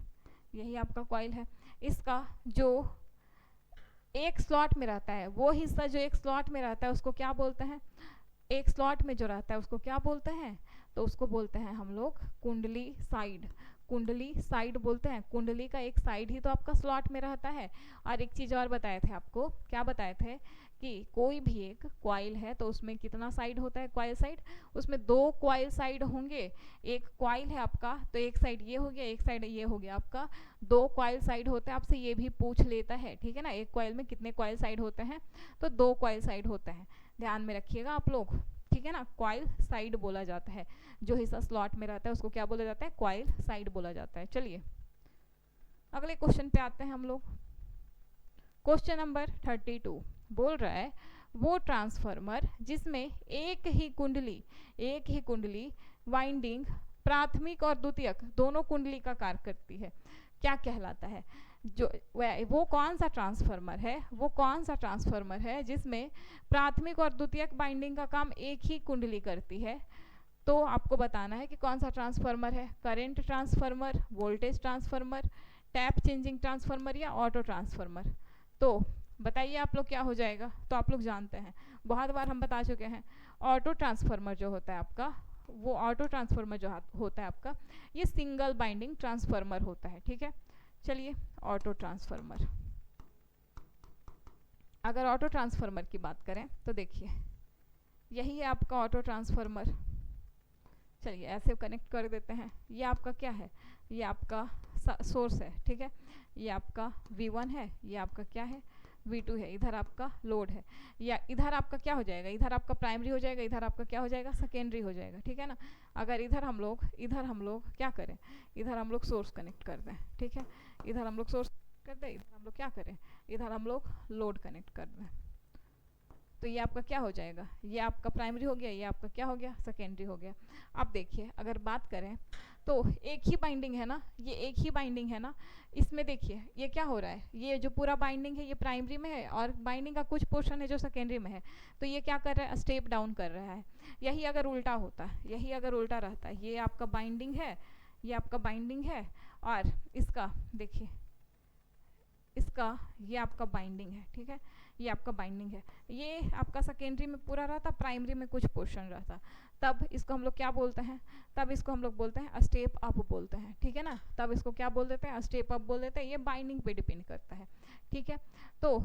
यही आपका कॉइल है। इसका जो एक स्लॉट में रहता है, वो हिस्सा जो एक स्लॉट में रहता है उसको क्या बोलते हैं? एक स्लॉट में जो रहता है उसको क्या बोलते हैं? तो उसको बोलते हैं हम लोग कुंडली साइड, कुंडली साइड बोलते हैं। कुंडली का एक साइड ही तो आपका स्लॉट में रहता है। और एक चीज़ और बताए थे आपको, क्या बताए थे कि कोई भी एक कॉइल है तो उसमें कितना साइड होता है? कॉइल साइड, उसमें दो कॉइल साइड होंगे। एक कॉइल है आपका तो एक साइड ये हो गया, एक साइड ये हो गया, आपका दो कॉइल साइड होते हैं। आपसे ये भी पूछ लेता है, ठीक है ना, एक कॉइल में कितने कॉइल साइड होते हैं? तो दो कॉइल साइड होते हैं, ध्यान में रखिएगा आप लोग, ठीक है ना। कॉइल साइड बोला जाता है, जो हिस्सा स्लॉट में रहता है उसको क्या बोला जाता है? कॉइल साइड बोला जाता है। चलिए अगले क्वेश्चन पे आते हैं हम लोग। क्वेश्चन नंबर 32 बोल रहा है वो ट्रांसफार्मर जिसमें एक ही कुंडली वाइंडिंग प्राथमिक और द्वितीयक दोनों कुंडली का कार्य करती है, क्या कहलाता है? जो वो कौन सा ट्रांसफार्मर है, वो कौन सा ट्रांसफार्मर है जिसमें प्राथमिक और द्वितीयक बाइंडिंग का काम एक ही कुंडली करती है? तो आपको बताना है कि कौन सा ट्रांसफार्मर है। Current transformer, voltage transformer, tap changing transformer या ऑटो ट्रांसफार्मर? तो बताइए आप लोग क्या हो जाएगा? तो आप लोग जानते हैं, बहुत बार हम बता चुके हैं, ऑटो ट्रांसफार्मर जो होता है आपका, वो ऑटो ट्रांसफार्मर जो होता है आपका, ये सिंगल बाइंडिंग ट्रांसफार्मर होता है, ठीक है। चलिए ऑटो ट्रांसफार्मर, अगर ऑटो ट्रांसफार्मर की बात करें तो देखिए यही है आपका ऑटो ट्रांसफार्मर। चलिए ऐसे कनेक्ट कर देते हैं, ये आपका क्या है? ये आपका सोर्स है, ठीक है। ये आपका V1 है, ये आपका क्या है? V2 है। इधर आपका लोड है, या इधर आपका क्या हो जाएगा? इधर आपका प्राइमरी हो जाएगा, इधर आपका क्या हो जाएगा? सेकेंडरी हो जाएगा, ठीक है ना। अगर इधर हम लोग क्या करें? इधर हम लोग सोर्स कनेक्ट कर दें, ठीक है। इधर हम लोग सोर्स कर दें, इधर हम लोग क्या करें? इधर हम लोग लोड कनेक्ट कर दें, तो ये आपका क्या हो जाएगा? ये आपका प्राइमरी हो गया, ये आपका क्या हो गया? सेकेंडरी हो गया। अब देखिए अगर बात करें तो एक ही बाइंडिंग है ना, ये एक ही बाइंडिंग है ना। इसमें देखिए ये क्या हो रहा है, ये जो पूरा बाइंडिंग है ये प्राइमरी में है और बाइंडिंग का कुछ पोर्शन है जो सेकेंडरी में है, तो ये क्या कर रहा है? स्टेप डाउन कर रहा है। यही अगर उल्टा होता, यही अगर उल्टा रहता, ये आपका बाइंडिंग है, ये आपका बाइंडिंग है, और इसका देखिए, इसका ये आपका बाइंडिंग है, ठीक है, ये आपका बाइंडिंग है, ये आपका सेकेंडरी में पूरा रहता, प्राइमरी में कुछ पोर्शन रहता, तब इसको हम लोग क्या बोलते हैं? तब इसको हम लोग बोलते हैं स्टेप अप बोलते हैं, ठीक है ना। तब इसको क्या बोल देते हैं? स्टेप अप बोल देते हैं। ये बाइंडिंग पे डिपेंड करता है, ठीक है। तो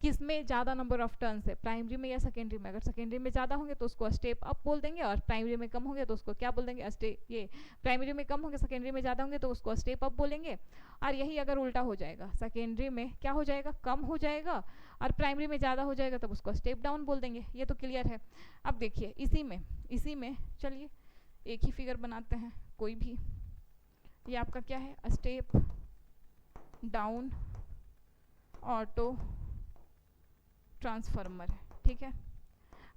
किस में ज़्यादा नंबर ऑफ टर्न्स है, प्राइमरी में या सेकेंडरी में? अगर सेकेंडरी में ज़्यादा होंगे तो उसको स्टेप अप बोल देंगे, और प्राइमरी में कम होंगे तो उसको क्या बोल देंगे? ये प्राइमरी में कम होंगे, सेकेंडरी में ज़्यादा होंगे तो उसको स्टेप अप बोलेंगे। और यही अगर उल्टा हो जाएगा, सेकेंडरी में क्या हो जाएगा? कम हो जाएगा, और प्राइमरी में ज़्यादा हो जाएगा तब उसको स्टेप डाउन बोल देंगे। ये तो क्लियर है। अब देखिए इसी में चलिए एक ही फिगर बनाते हैं कोई भी। ये आपका क्या है? स्टेप डाउन ऑटो ट्रांसफार्मर है, ठीक है।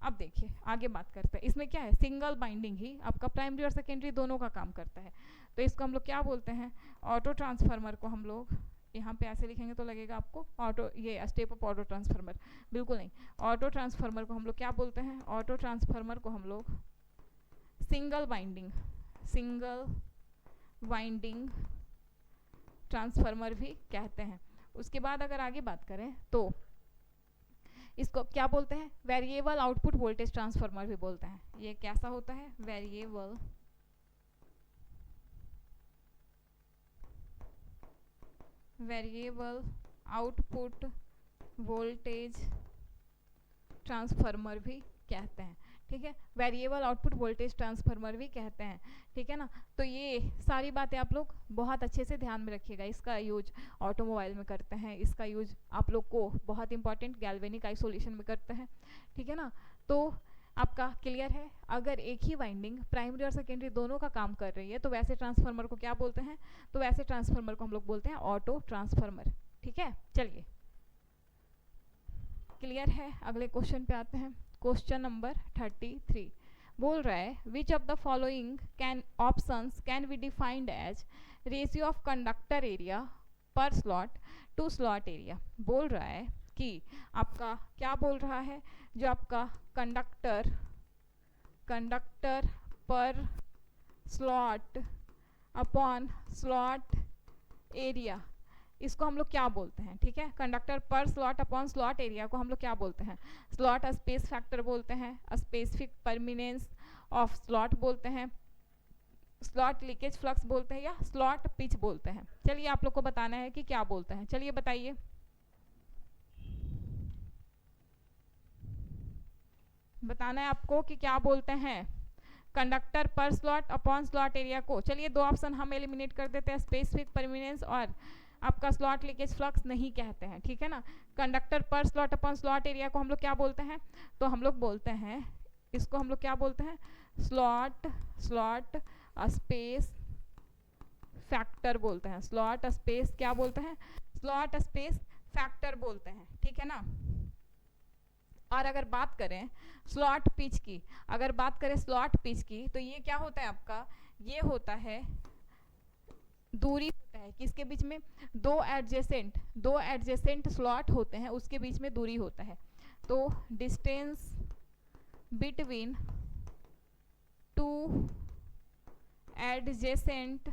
अब देखिए आगे बात करते हैं, इसमें क्या है? सिंगल बाइंडिंग ही आपका प्राइमरी और सेकेंडरी दोनों का काम करता है, तो इसको हम लोग क्या बोलते हैं? ऑटो ट्रांसफार्मर को हम लोग यहाँ पे ऐसे लिखेंगे तो लगेगा आपको ऑटो, ये स्टेप अप ऑटो ट्रांसफार्मर, बिल्कुल नहीं। ऑटो ट्रांसफार्मर को हम लोग क्या बोलते हैं? ऑटो ट्रांसफार्मर को हम लोग सिंगल वाइंडिंग ट्रांसफार्मर भी कहते हैं। उसके बाद अगर आगे बात करें तो इसको क्या बोलते हैं, वेरिएबल आउटपुट वोल्टेज ट्रांसफार्मर भी बोलते हैं। ये कैसा होता है, वेरिएबल आउटपुट वोल्टेज ट्रांसफार्मर भी कहते हैं। ठीक है, वेरिएबल आउटपुट वोल्टेज ट्रांसफार्मर भी कहते हैं। ठीक है ना, तो ये सारी बातें आप लोग बहुत अच्छे से ध्यान में रखिएगा। इसका यूज ऑटोमोबाइल में करते हैं, इसका यूज आप लोग को बहुत इंपॉर्टेंट गैल्वेनिक आइसोलेशन में करते हैं। ठीक है ना, तो आपका क्लियर है। अगर एक ही वाइंडिंग प्राइमरी और सेकेंडरी दोनों का काम कर रही है तो वैसे ट्रांसफार्मर को क्या बोलते हैं, तो वैसे ट्रांसफार्मर को हम लोग बोलते हैं ऑटो ट्रांसफार्मर। ठीक है, चलिए क्लियर है। अगले क्वेश्चन पे आते हैं। क्वेश्चन नंबर 33 बोल रहा है which of the following options can be defined as ratio of conductor area per slot to slot area. बोल रहा है कि आपका क्या बोल रहा है, जो आपका कंडक्टर पर स्लॉट अपॉन स्लॉट एरिया, इसको हम लोग क्या बोलते हैं। ठीक है, कंडक्टर पर स्लॉट अपॉन स्लॉट एरिया को हम लोग क्या बोलते हैं, स्लॉट स्पेस फैक्टर बोलते हैं, स्पेसिफिक परमिनेंस ऑफ स्लॉट बोलते हैं, स्लॉट लीकेज फ्लक्स बोलते हैं, या स्लॉट पिच बोलते हैं। चलिए आप लोग को बताना है कि क्या बोलते हैं। चलिए बताइए, बताना है आपको कि क्या बोलते हैं कंडक्टर पर स्लॉट अपॉन स्लॉट एरिया को। चलिए दो ऑप्शन हम एलिमिनेट कर देते हैं, स्पेसिफिक परमिनेंस और आपका स्लॉट लीकेज फ्लक्स नहीं कहते हैं। ठीक है ना, कंडक्टर पर स्लॉट अपॉन स्लॉट एरिया को हम लोग क्या बोलते हैं, तो हम लोग बोलते हैं इसको हम लोग क्या बोलते हैं, स्लॉट स्पेस फैक्टर बोलते हैं। स्लॉट स्पेस क्या बोलते हैं, स्लॉट स्पेस फैक्टर बोलते हैं। ठीक है ना, और अगर बात करें स्लॉट पिच की, अगर बात करें स्लॉट पिच की, तो ये क्या होता है आपका, ये होता है दूरी होता है किसके बीच में, दो एडजेसेंट स्लॉट होते हैं, उसके बीच में दूरी होता है। तो डिस्टेंस बिटवीन टू एडजेसेंट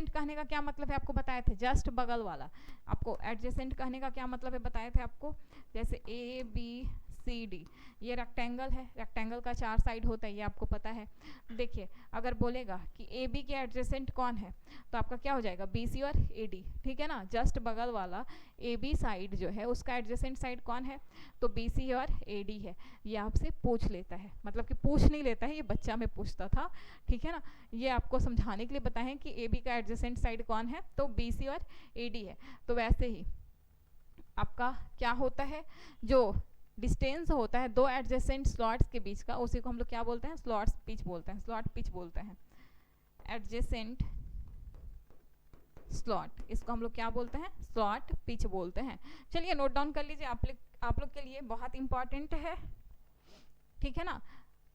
कहने का क्या मतलब है आपको बताए थे, जस्ट बगल वाला। आपको एडजेसेंट कहने का क्या मतलब है बताए थे आपको, जैसे ए बी सी डी, ये रेक्टेंगल है, रेक्टेंगल का 4 साइड होता है, ये आपको पता है। देखिए अगर बोलेगा कि ए बी के एडजेसेंट कौन है, तो आपका क्या हो जाएगा, बी सी और ए डी। ठीक है ना, जस्ट बगल वाला ए बी साइड जो है उसका एडजेसेंट साइड कौन है, तो बी सी और ए डी है। ये आपसे पूछ लेता है, मतलब कि पूछ नहीं लेता है, ये बच्चा में पूछता था। ठीक है ना, ये आपको समझाने के लिए बताएं कि ए बी का एडजेसेंट साइड कौन है, तो बी सी और ए डी है। तो वैसे ही आपका क्या होता है, जो डिस्टेंस होता है दो एडजेसेंट स्लॉट्स के बीच का, उसी को हम लोग क्या बोलते हैं, स्लॉट पिच बोलते हैं। स्लॉट पिच बोलते हैं, एडजेसेंट स्लॉट, इसको हम लोग क्या बोलते हैं, स्लॉट पिच बोलते हैं। चलिए नोट डाउन कर लीजिए, आप लोग के लिए बहुत इंपॉर्टेंट है। ठीक है ना,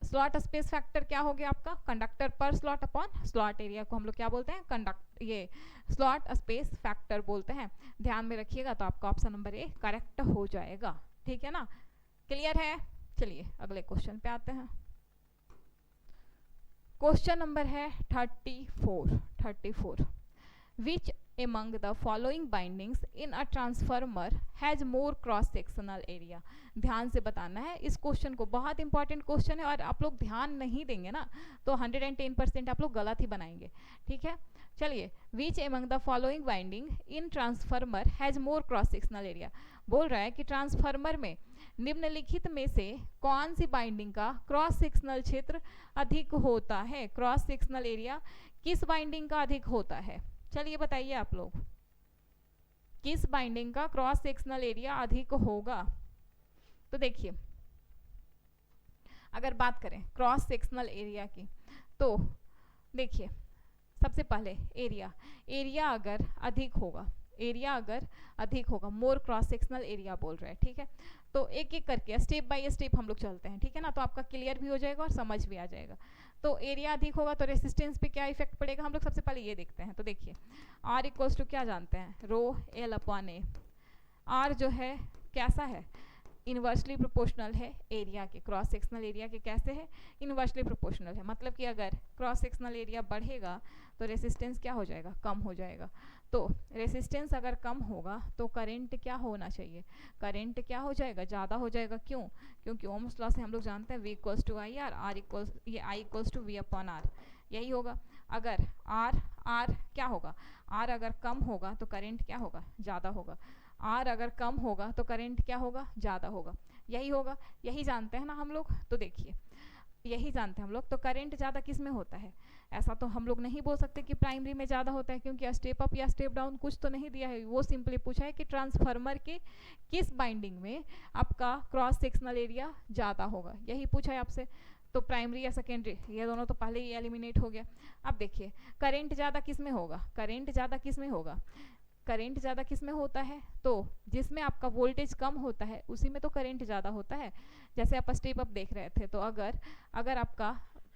स्लॉट स्पेस फैक्टर क्या हो गया आपका, कंडक्टर पर स्लॉट अपॉन स्लॉट एरिया को हम लोग क्या बोलते हैं, ये स्लॉट स्पेस फैक्टर बोलते हैं। ध्यान में रखिएगा तो आपका ऑप्शन नंबर ए करेक्ट हो जाएगा। ठीक है ना, क्लियर है। चलिए अगले क्वेश्चन पे आते हैं। क्वेश्चन नंबर है 34 विच among the following bindings in a transformer has more cross sectional area। ध्यान से बताना है इस क्वेश्चन को, बहुत इंपॉर्टेंट क्वेश्चन है, और आप लोग ध्यान नहीं देंगे ना तो 110% आप लोग गलत ही बनाएंगे। ठीक है, चलिए विच among the following binding in transformer has more cross sectional area, बोल रहा है कि ट्रांसफार्मर में निम्नलिखित में से कौन सी बाइंडिंग का क्रॉस सेक्शनल क्षेत्र अधिक होता है, क्रॉस सेक्शनल एरिया किस बाइंडिंग का अधिक होता है। चलिए बताइए आप लोग, किस बाइंडिंग का क्रॉस सेक्शनल एरिया अधिक होगा। तो देखिए अगर बात करें क्रॉस सेक्शनल एरिया की, तो देखिए सबसे पहले एरिया अगर अधिक होगा, मोर क्रॉस सेक्शनल एरिया बोल रहा है। ठीक है, तो एक एक करके स्टेप बाय स्टेप हम लोग चलते हैं। ठीक है ना, तो आपका क्लियर भी हो जाएगा और समझ भी आ जाएगा। तो एरिया अधिक होगा तो रेसिस्टेंस पे क्या इफेक्ट पड़ेगा, हम लोग सबसे पहले ये देखते हैं। तो देखिए R इक्वल्स टू क्या जानते हैं, rho L upon A. R जो है कैसा है, इन्वर्सली प्रोपोर्शनल है एरिया के, क्रॉस सेक्शनल एरिया के कैसे है, इन्वर्सली प्रोपोर्शनल है। मतलब कि अगर क्रॉस सेक्शनल एरिया बढ़ेगा तो रेसिस्टेंस क्या हो जाएगा, कम हो जाएगा। तो रेसिस्टेंस अगर कम होगा तो करंट क्या होना चाहिए, करंट क्या हो जाएगा, ज़्यादा हो जाएगा। क्यों, क्योंकि ओम्स लॉ से हम लोग जानते हैं V equals to I R, R equals ये I equals to V upon R, यही होगा। अगर आर क्या होगा, आर अगर कम होगा तो करंट क्या होगा, ज़्यादा होगा। आर अगर कम होगा तो करंट क्या होगा, ज़्यादा होगा, यही होगा। यही जानते हैं ना हम लोग। तो देखिए यही जानते हैं हम लोग। तो करंट ज़्यादा किस में होता है, ऐसा तो हम लोग नहीं बोल सकते कि प्राइमरी में ज़्यादा होता है, क्योंकि स्टेप अप या स्टेप डाउन कुछ तो नहीं दिया है। वो सिंपली पूछा है कि ट्रांसफार्मर के किस बाइंडिंग में आपका क्रॉस सेक्शनल एरिया ज़्यादा होगा, यही पूछा है आपसे। तो प्राइमरी या सेकेंडरी, ये दोनों तो पहले ही एलिमिनेट हो गया। अब देखिए करंट ज़्यादा किस में होगा, करंट ज़्यादा किस में होगा, करंट ज़्यादा किस में होता है, तो जिसमें आपका वोल्टेज कम होता है उसी में तो करंट ज़्यादा होता है। जैसे आप स्टेप अप देख रहे थे, तो अगर आपका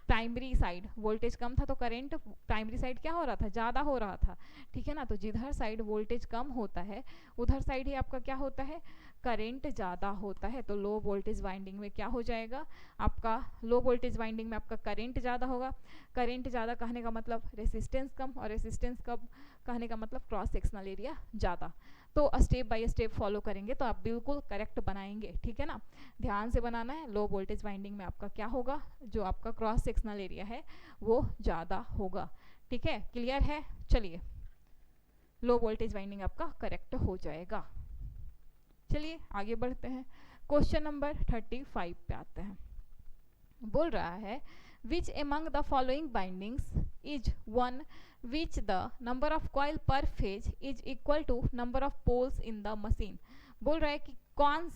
प्राइमरी साइड वोल्टेज कम था तो करंट प्राइमरी साइड क्या हो रहा था, ज़्यादा हो रहा था, ठीक है ना। तो जिधर साइड वोल्टेज कम होता है उधर साइड ही आपका क्या होता है, करंट ज़्यादा होता है। तो लो वोल्टेज वाइंडिंग में क्या हो जाएगा आपका, लो वोल्टेज वाइंडिंग में आपका करंट ज़्यादा होगा। करंट ज़्यादा कहने का मतलब रेसिस्टेंस कम, और रेसिस्टेंस कम कहने का मतलब क्रॉस सेक्शनल एरिया ज़्यादा। तो स्टेप बाय स्टेप फॉलो करेंगे तो आप बिल्कुल करेक्ट बनाएंगे, ठीक है ना। ध्यान से बनाना है। लो वोल्टेज वाइंडिंग में आपका क्या होगा, जो आपका क्रॉस सेक्शनल एरिया है वो ज़्यादा होगा, ठीक है। क्लियर है, चलिए लो वोल्टेज वाइंडिंग आपका करेक्ट हो जाएगा। चलिए आगे बढ़ते हैं, क्वेश्चन नंबर 35 पे आते हैं। बोल रहा है which among the following bindings is one which the number of coil per phase is equal to number of poles in the machine। बोल रहा है कि कौन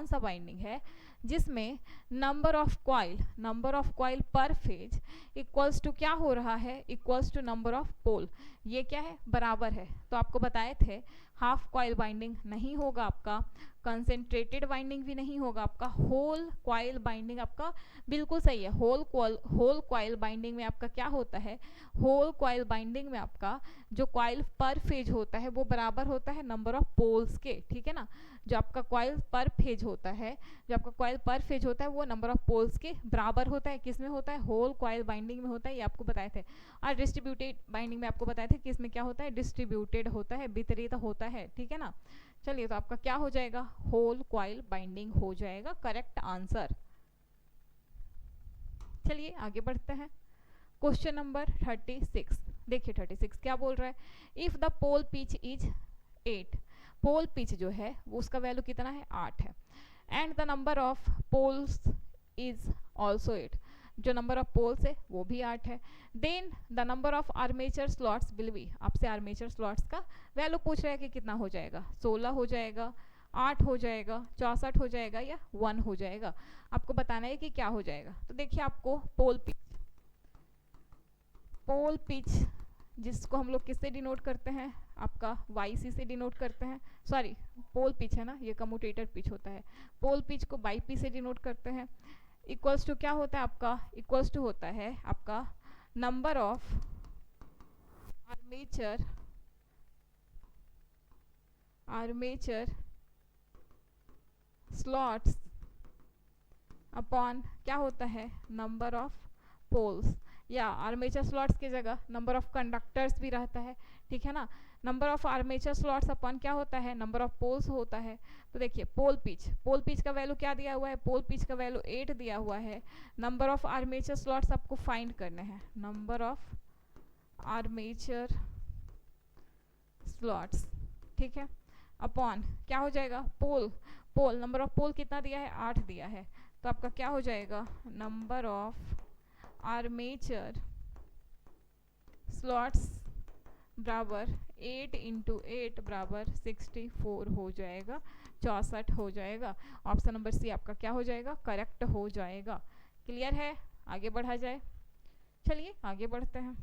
सा बाइंडिंग है जिसमें नंबर ऑफ कॉइल पर फेज इक्वल्स टू क्या हो रहा है, इक्वल्स टू नंबर ऑफ पोल। ये क्या है, बराबर है। तो आपको बताए थे हाफ कॉइल बाइंडिंग नहीं होगा आपका, कंसेंट्रेटेड बाइंडिंग भी नहीं होगा आपका, होल कॉइल बाइंडिंग आपका बिल्कुल सही है। होल कॉइल बाइंडिंग में आपका क्या होता है, होल कॉइल बाइंडिंग में आपका जो कॉइल पर फेज होता है वो बराबर होता है नंबर ऑफ पोल्स के, ठीक है ना। जो आपका कॉइल पर फेज होता है, वो नंबर ऑफ पोल्स के बराबर होता है। किस में होता है, होल कॉइल बाइंडिंग में होता है, ये आपको बताए थे। और डिस्ट्रीब्यूटेड बाइंडिंग में आपको बताए थे कि इसमें क्या होता है, डिस्ट्रीब्यूटेड होता है, वितरित होता है, ठीक है ना। चलिए तो आपका क्या हो जाएगा, होल कॉइल बाइंडिंग हो जाएगा करेक्ट आंसर। चलिए आगे बढ़ते हैं, क्वेश्चन नंबर 36। देखिए 36 क्या बोल रहा है, if the pole pitch is 8, pole pitch जो है वो उसका वैल्यू कितना है, 8 है, and the number of poles is also 8, जो नंबर ऑफ पोल्स है वो भी 8 है, then the number of armature slots will be, आपसे आर्मेचर स्लॉट्स का वैल्यू पूछ रहा है कि कितना हो जाएगा, 16 हो जाएगा, 8 हो जाएगा, 64 हो जाएगा या 1 हो जाएगा। आपको बताना है कि क्या हो जाएगा। तो देखिए आपको पोल पिच जिसको हम लोग किससे डिनोट करते हैं, आपका YC से डिनोट करते हैं, सॉरी पोल पिच है ना, ये कम्यूटेटर पिच होता है, पोल पिच को YP से डिनोट करते हैं। इक्वल्स टू क्या होता है आपका, इक्वल्स टू होता है आपका number of armature slots upon क्या होता है, नंबर ऑफ पोल्स, या आर्मेचर स्लॉट्स की जगह नंबर ऑफ कंडक्टर्स भी रहता है, ठीक है ना। Number of armature slots upon क्या होता है, नंबर ऑफ पोल्स होता है। तो देखिए पोल पिच का वैल्यू क्या दिया हुआ है, पोल पिच का वैल्यू 8 दिया हुआ है। नंबर ऑफ आर्मेचर स्लॉट्स आपको फाइंड करने हैं, नंबर ऑफ आर्मेचर स्लॉट्स, ठीक है, अपॉन क्या हो जाएगा, पोल नंबर ऑफ पोल कितना दिया है, 8 दिया है। तो आपका क्या हो जाएगा, नंबर ऑफ आर्मेचर स्लॉट्स बराबर 8 × 8 बराबर 64 हो जाएगा, 64 हो जाएगा। ऑप्शन नंबर सी आपका क्या हो जाएगा, करेक्ट हो जाएगा। क्लियर है, आगे बढ़ा जाए। चलिए आगे बढ़ते हैं,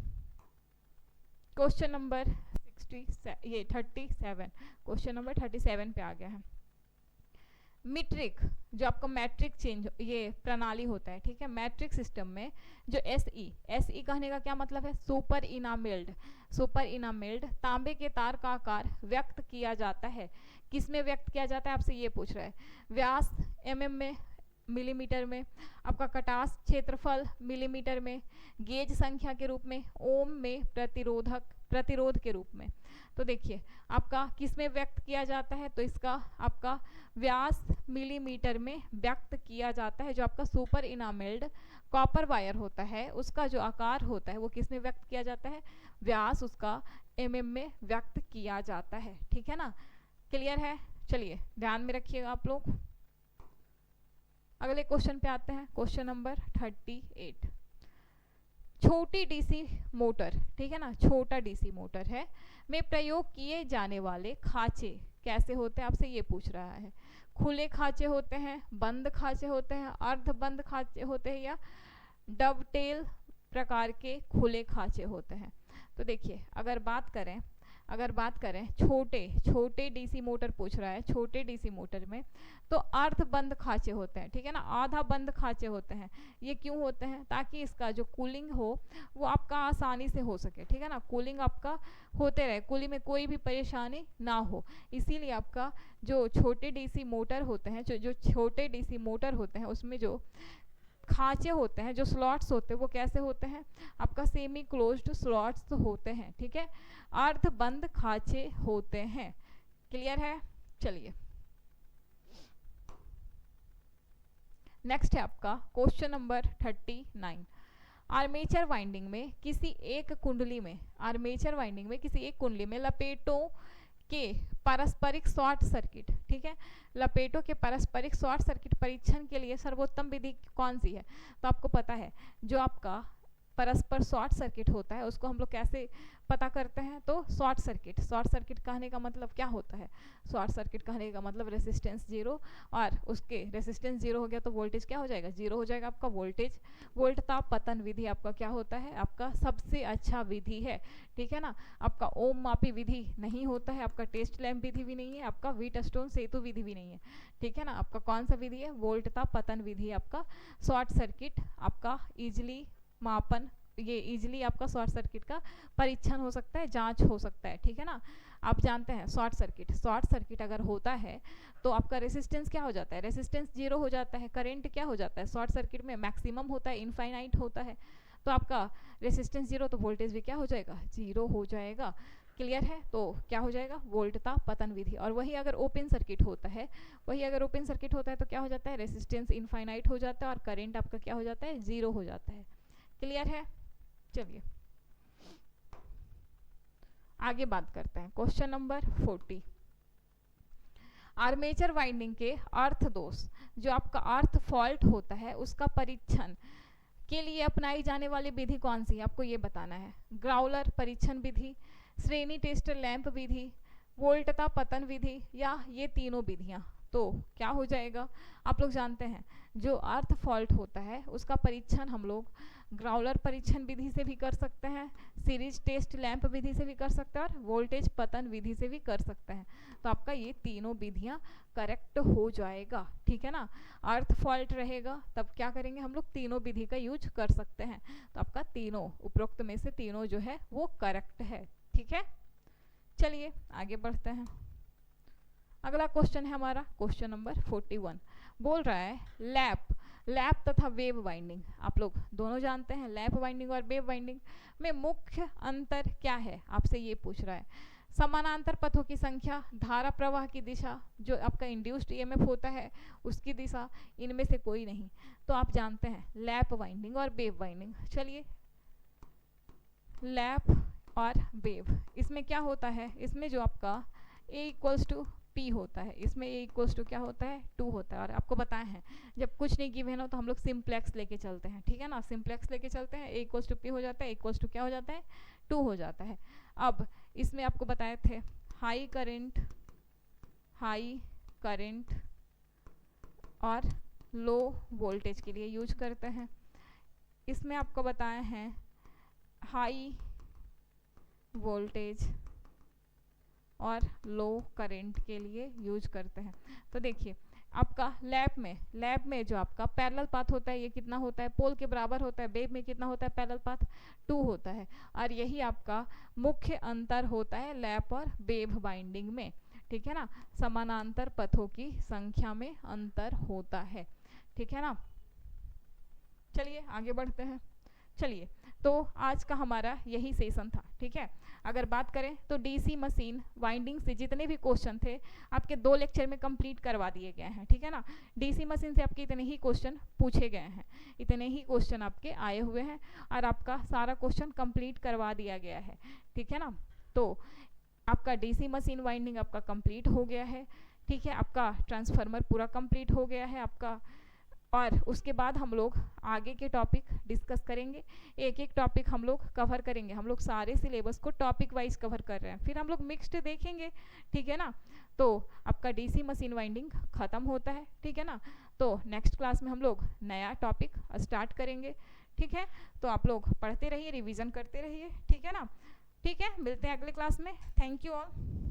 क्वेश्चन नंबर 37, क्वेश्चन नंबर 37 पे आ गया है। मीट्रिक जो आपका मैट्रिक चेंज ये प्रणाली होता है, ठीक है, मैट्रिक सिस्टम में जो एसई कहने का क्या मतलब है, सुपर इनामेल्ड तांबे के तार का आकार व्यक्त किया जाता है। किसमें व्यक्त किया जाता है, आपसे ये पूछ रहा है। व्यास एमएम में, मिलीमीटर में, आपका कटास क्षेत्रफल मिलीमीटर में, गेज संख्या के रूप में, ओम में, प्रतिरोध के रूप में। तो देखिए आपका किस में व्यक्त किया जाता है, तो इसका आपका व्यास मिलीमीटर में व्यक्त किया जाता है। जो आपका सुपर इनामेल्ड कॉपर वायर होता है उसका जो आकार होता है वो किस में व्यक्त किया जाता है, व्यास उसका एमएम में व्यक्त किया जाता है, ठीक है ना। क्लियर है, चलिए ध्यान में रखिएगा आप लोग। अगले क्वेश्चन पे आते हैं, क्वेश्चन नंबर 38। छोटी डीसी मोटर, ठीक है ना, छोटा डीसी मोटर है में प्रयोग किए जाने वाले खांचे कैसे होते हैं, आपसे ये पूछ रहा है। खुले खांचे होते हैं, बंद खांचे होते हैं, अर्ध बंद खांचे होते हैं, या डबटेल प्रकार के खुले खांचे होते हैं। तो देखिए अगर बात करें छोटे डीसी मोटर पूछ रहा है, छोटे डीसी मोटर में तो अर्ध बंद खांचे होते हैं, ठीक है ना, आधा बंद खांचे होते हैं। ये क्यों होते हैं, ताकि इसका जो कूलिंग हो वो आपका आसानी से हो सके, ठीक है ना, कूलिंग आपका होते रहे, कूलिंग में कोई भी परेशानी ना हो। इसीलिए आपका जो छोटे डीसी मोटर होते हैं, जो छोटे डीसी मोटर होते हैं उसमें जो खांचे होते हैं, जो स्लॉट्स होते हैं वो कैसे होते हैं, आपका सेमी क्लोज्ड स्लॉट्स होते हैं, ठीक है, अर्ध बंद खांचे होते हैं। क्लियर है, चलिए नेक्स्ट है आपका क्वेश्चन नंबर 39। आर्मेचर वाइंडिंग में किसी एक कुंडली में लपेटों के पारस्परिक शॉर्ट सर्किट, ठीक है, लपेटों के पारस्परिक शॉर्ट सर्किट परीक्षण के लिए सर्वोत्तम विधि कौन सी है। तो आपको पता है जो आपका परस्पर शॉर्ट सर्किट होता है उसको हम लोग कैसे पता करते हैं, तो शॉर्ट सर्किट कहने का मतलब क्या होता है, शॉर्ट सर्किट कहने का मतलब रेसिस्टेंस जीरो, और उसके रेसिस्टेंस जीरो हो गया तो वोल्टेज क्या हो जाएगा, जीरो हो जाएगा। आपका वोल्ट ताप पतन विधि आपका क्या होता है, आपका सबसे अच्छा विधि है, ठीक है ना। आपका ओम मापी विधि नहीं होता है, आपका टेस्ट लैम्प विधि भी नहीं है, आपका व्हीटस्टोन सेतु विधि भी नहीं है, ठीक है ना। आपका कौन सा विधि है, वोल्ट ताप पतन विधि। आपका शॉर्ट सर्किट आपका इजिली मापन, ये इजीली आपका शॉर्ट सर्किट का परीक्षण हो सकता है, जांच हो सकता है, ठीक है ना। आप जानते हैं शॉर्ट सर्किट अगर होता है तो आपका रेसिस्टेंस क्या हो जाता है, रेसिस्टेंस जीरो हो जाता है, करंट क्या हो जाता है शॉर्ट सर्किट में, मैक्सिमम होता है, इनफाइनाइट होता है। तो आपका रेसिस्टेंस जीरो तो वोल्टेज भी क्या हो जाएगा, जीरो हो जाएगा। क्लियर है, तो क्या हो जाएगा, वोल्टता पतन विधि। और वही अगर ओपन सर्किट होता है तो क्या हो जाता है, रेसिस्टेंस इनफाइनाइट हो जाता है और करंट आपका क्या हो जाता है, जीरो हो जाता है। क्लियर है, चलिए आगे बात करते हैं, क्वेश्चन नंबर 40। आर्मेचर वाइंडिंग के अर्थ दोष, जो आपका अर्थ फॉल्ट होता है उसका परीक्षण के लिए अपनाई जाने वाली विधि कौन सी है, आपको ये बताना है। ग्राउलर परीक्षण विधि, श्रेणी टेस्टर लैंप विधि, वोल्टता पतन विधि, या ये तीनों विधियां। तो क्या हो जाएगा, आप लोग जानते हैं जो अर्थ फॉल्ट होता है उसका परीक्षण हम लोग ग्राउलर परीक्षण विधि से भी कर सकते हैं, सीरीज टेस्ट लैंप विधि से भी कर सकते हैं, और वोल्टेज पतन विधि से भी कर सकते हैं। तो आपका ये तीनों विधियां करेक्ट हो जाएगा, ठीक है ना। अर्थ फॉल्ट रहेगा तब क्या करेंगे हम लोग, तीनों विधि का यूज कर सकते हैं। तो आपका तीनों उपरोक्त में से तीनों जो है वो करेक्ट है, ठीक है। चलिए आगे बढ़ते हैं। अगला क्वेश्चन है हमारा क्वेश्चन नंबर 41। बोल रहा है लैप तथा वेव वाइंडिंग, आप लोग दोनों जानते हैं लैप वाइंडिंग और वेव वाइंडिंग में मुख्य अंतर क्या है, आपसे ये पूछ रहा है। समानांतर पथों की संख्या, धारा प्रवाह की दिशा, जो आपका इंड्यूस्ड ईएमएफ होता है उसकी दिशा, इनमें से कोई नहीं। तो आप जानते हैं लैप वाइंडिंग और वेव वाइंडिंग। चलिए लैप और वेव, इसमें क्या होता है, इसमें जो आपका A इक्वल्स टू P होता है, इसमें A इक्वल्स टू क्या होता है, 2 होता है। और आपको बताए हैं जब कुछ नहीं गिवन हो तो हम लोग सिंप्लेक्स लेके चलते हैं, ठीक है ना, सिंप्लेक्स लेके चलते हैं। A इक्वल्स टू P हो जाता है, A इक्वल्स टू क्या हो जाता है, 2 हो जाता है। अब इसमें आपको बताए थे हाई करंट और लो वोल्टेज के लिए यूज करते हैं। इसमें आपको बताए हैं हाई वोल्टेज और लो करंट के लिए यूज करते हैं। तो देखिए आपका लैब में जो आपका पैरेलल पाथ होता है ये कितना होता है, पोल के बराबर होता है। वेव में कितना होता है पैरेलल पाथ, 2 होता है। और यही आपका मुख्य अंतर होता है लैप और वेव बाइंडिंग में, ठीक है ना, समानांतर पथों की संख्या में अंतर होता है, ठीक है ना। चलिए आगे बढ़ते हैं। चलिए, तो आज का हमारा यही सेशन था, ठीक है। अगर बात करें तो डीसी मशीन वाइंडिंग से जितने भी क्वेश्चन थे आपके 2 लेक्चर में कंप्लीट करवा दिए गए हैं, ठीक है ना। डीसी मशीन से आपके इतने ही क्वेश्चन पूछे गए हैं, इतने ही क्वेश्चन आपके आए हुए हैं और आपका सारा क्वेश्चन कंप्लीट करवा दिया गया है, ठीक है ना। तो आपका डीसी मशीन वाइंडिंग आपका कंप्लीट हो गया है, ठीक है। आपका ट्रांसफार्मर पूरा कंप्लीट हो गया है आपका। और उसके बाद हम लोग आगे के टॉपिक डिस्कस करेंगे, एक एक टॉपिक हम लोग कवर करेंगे। हम लोग सारे सिलेबस को टॉपिक वाइज कवर कर रहे हैं, फिर हम लोग मिक्स्ड देखेंगे, ठीक है ना। तो आपका डीसी मशीन वाइंडिंग ख़त्म होता है, ठीक है ना। तो नेक्स्ट क्लास में हम लोग नया टॉपिक स्टार्ट करेंगे, ठीक है। तो आप लोग पढ़ते रहिए, रिवीजन करते रहिए, ठीक है ना। ठीक है, मिलते हैं अगले क्लास में। Thank you all.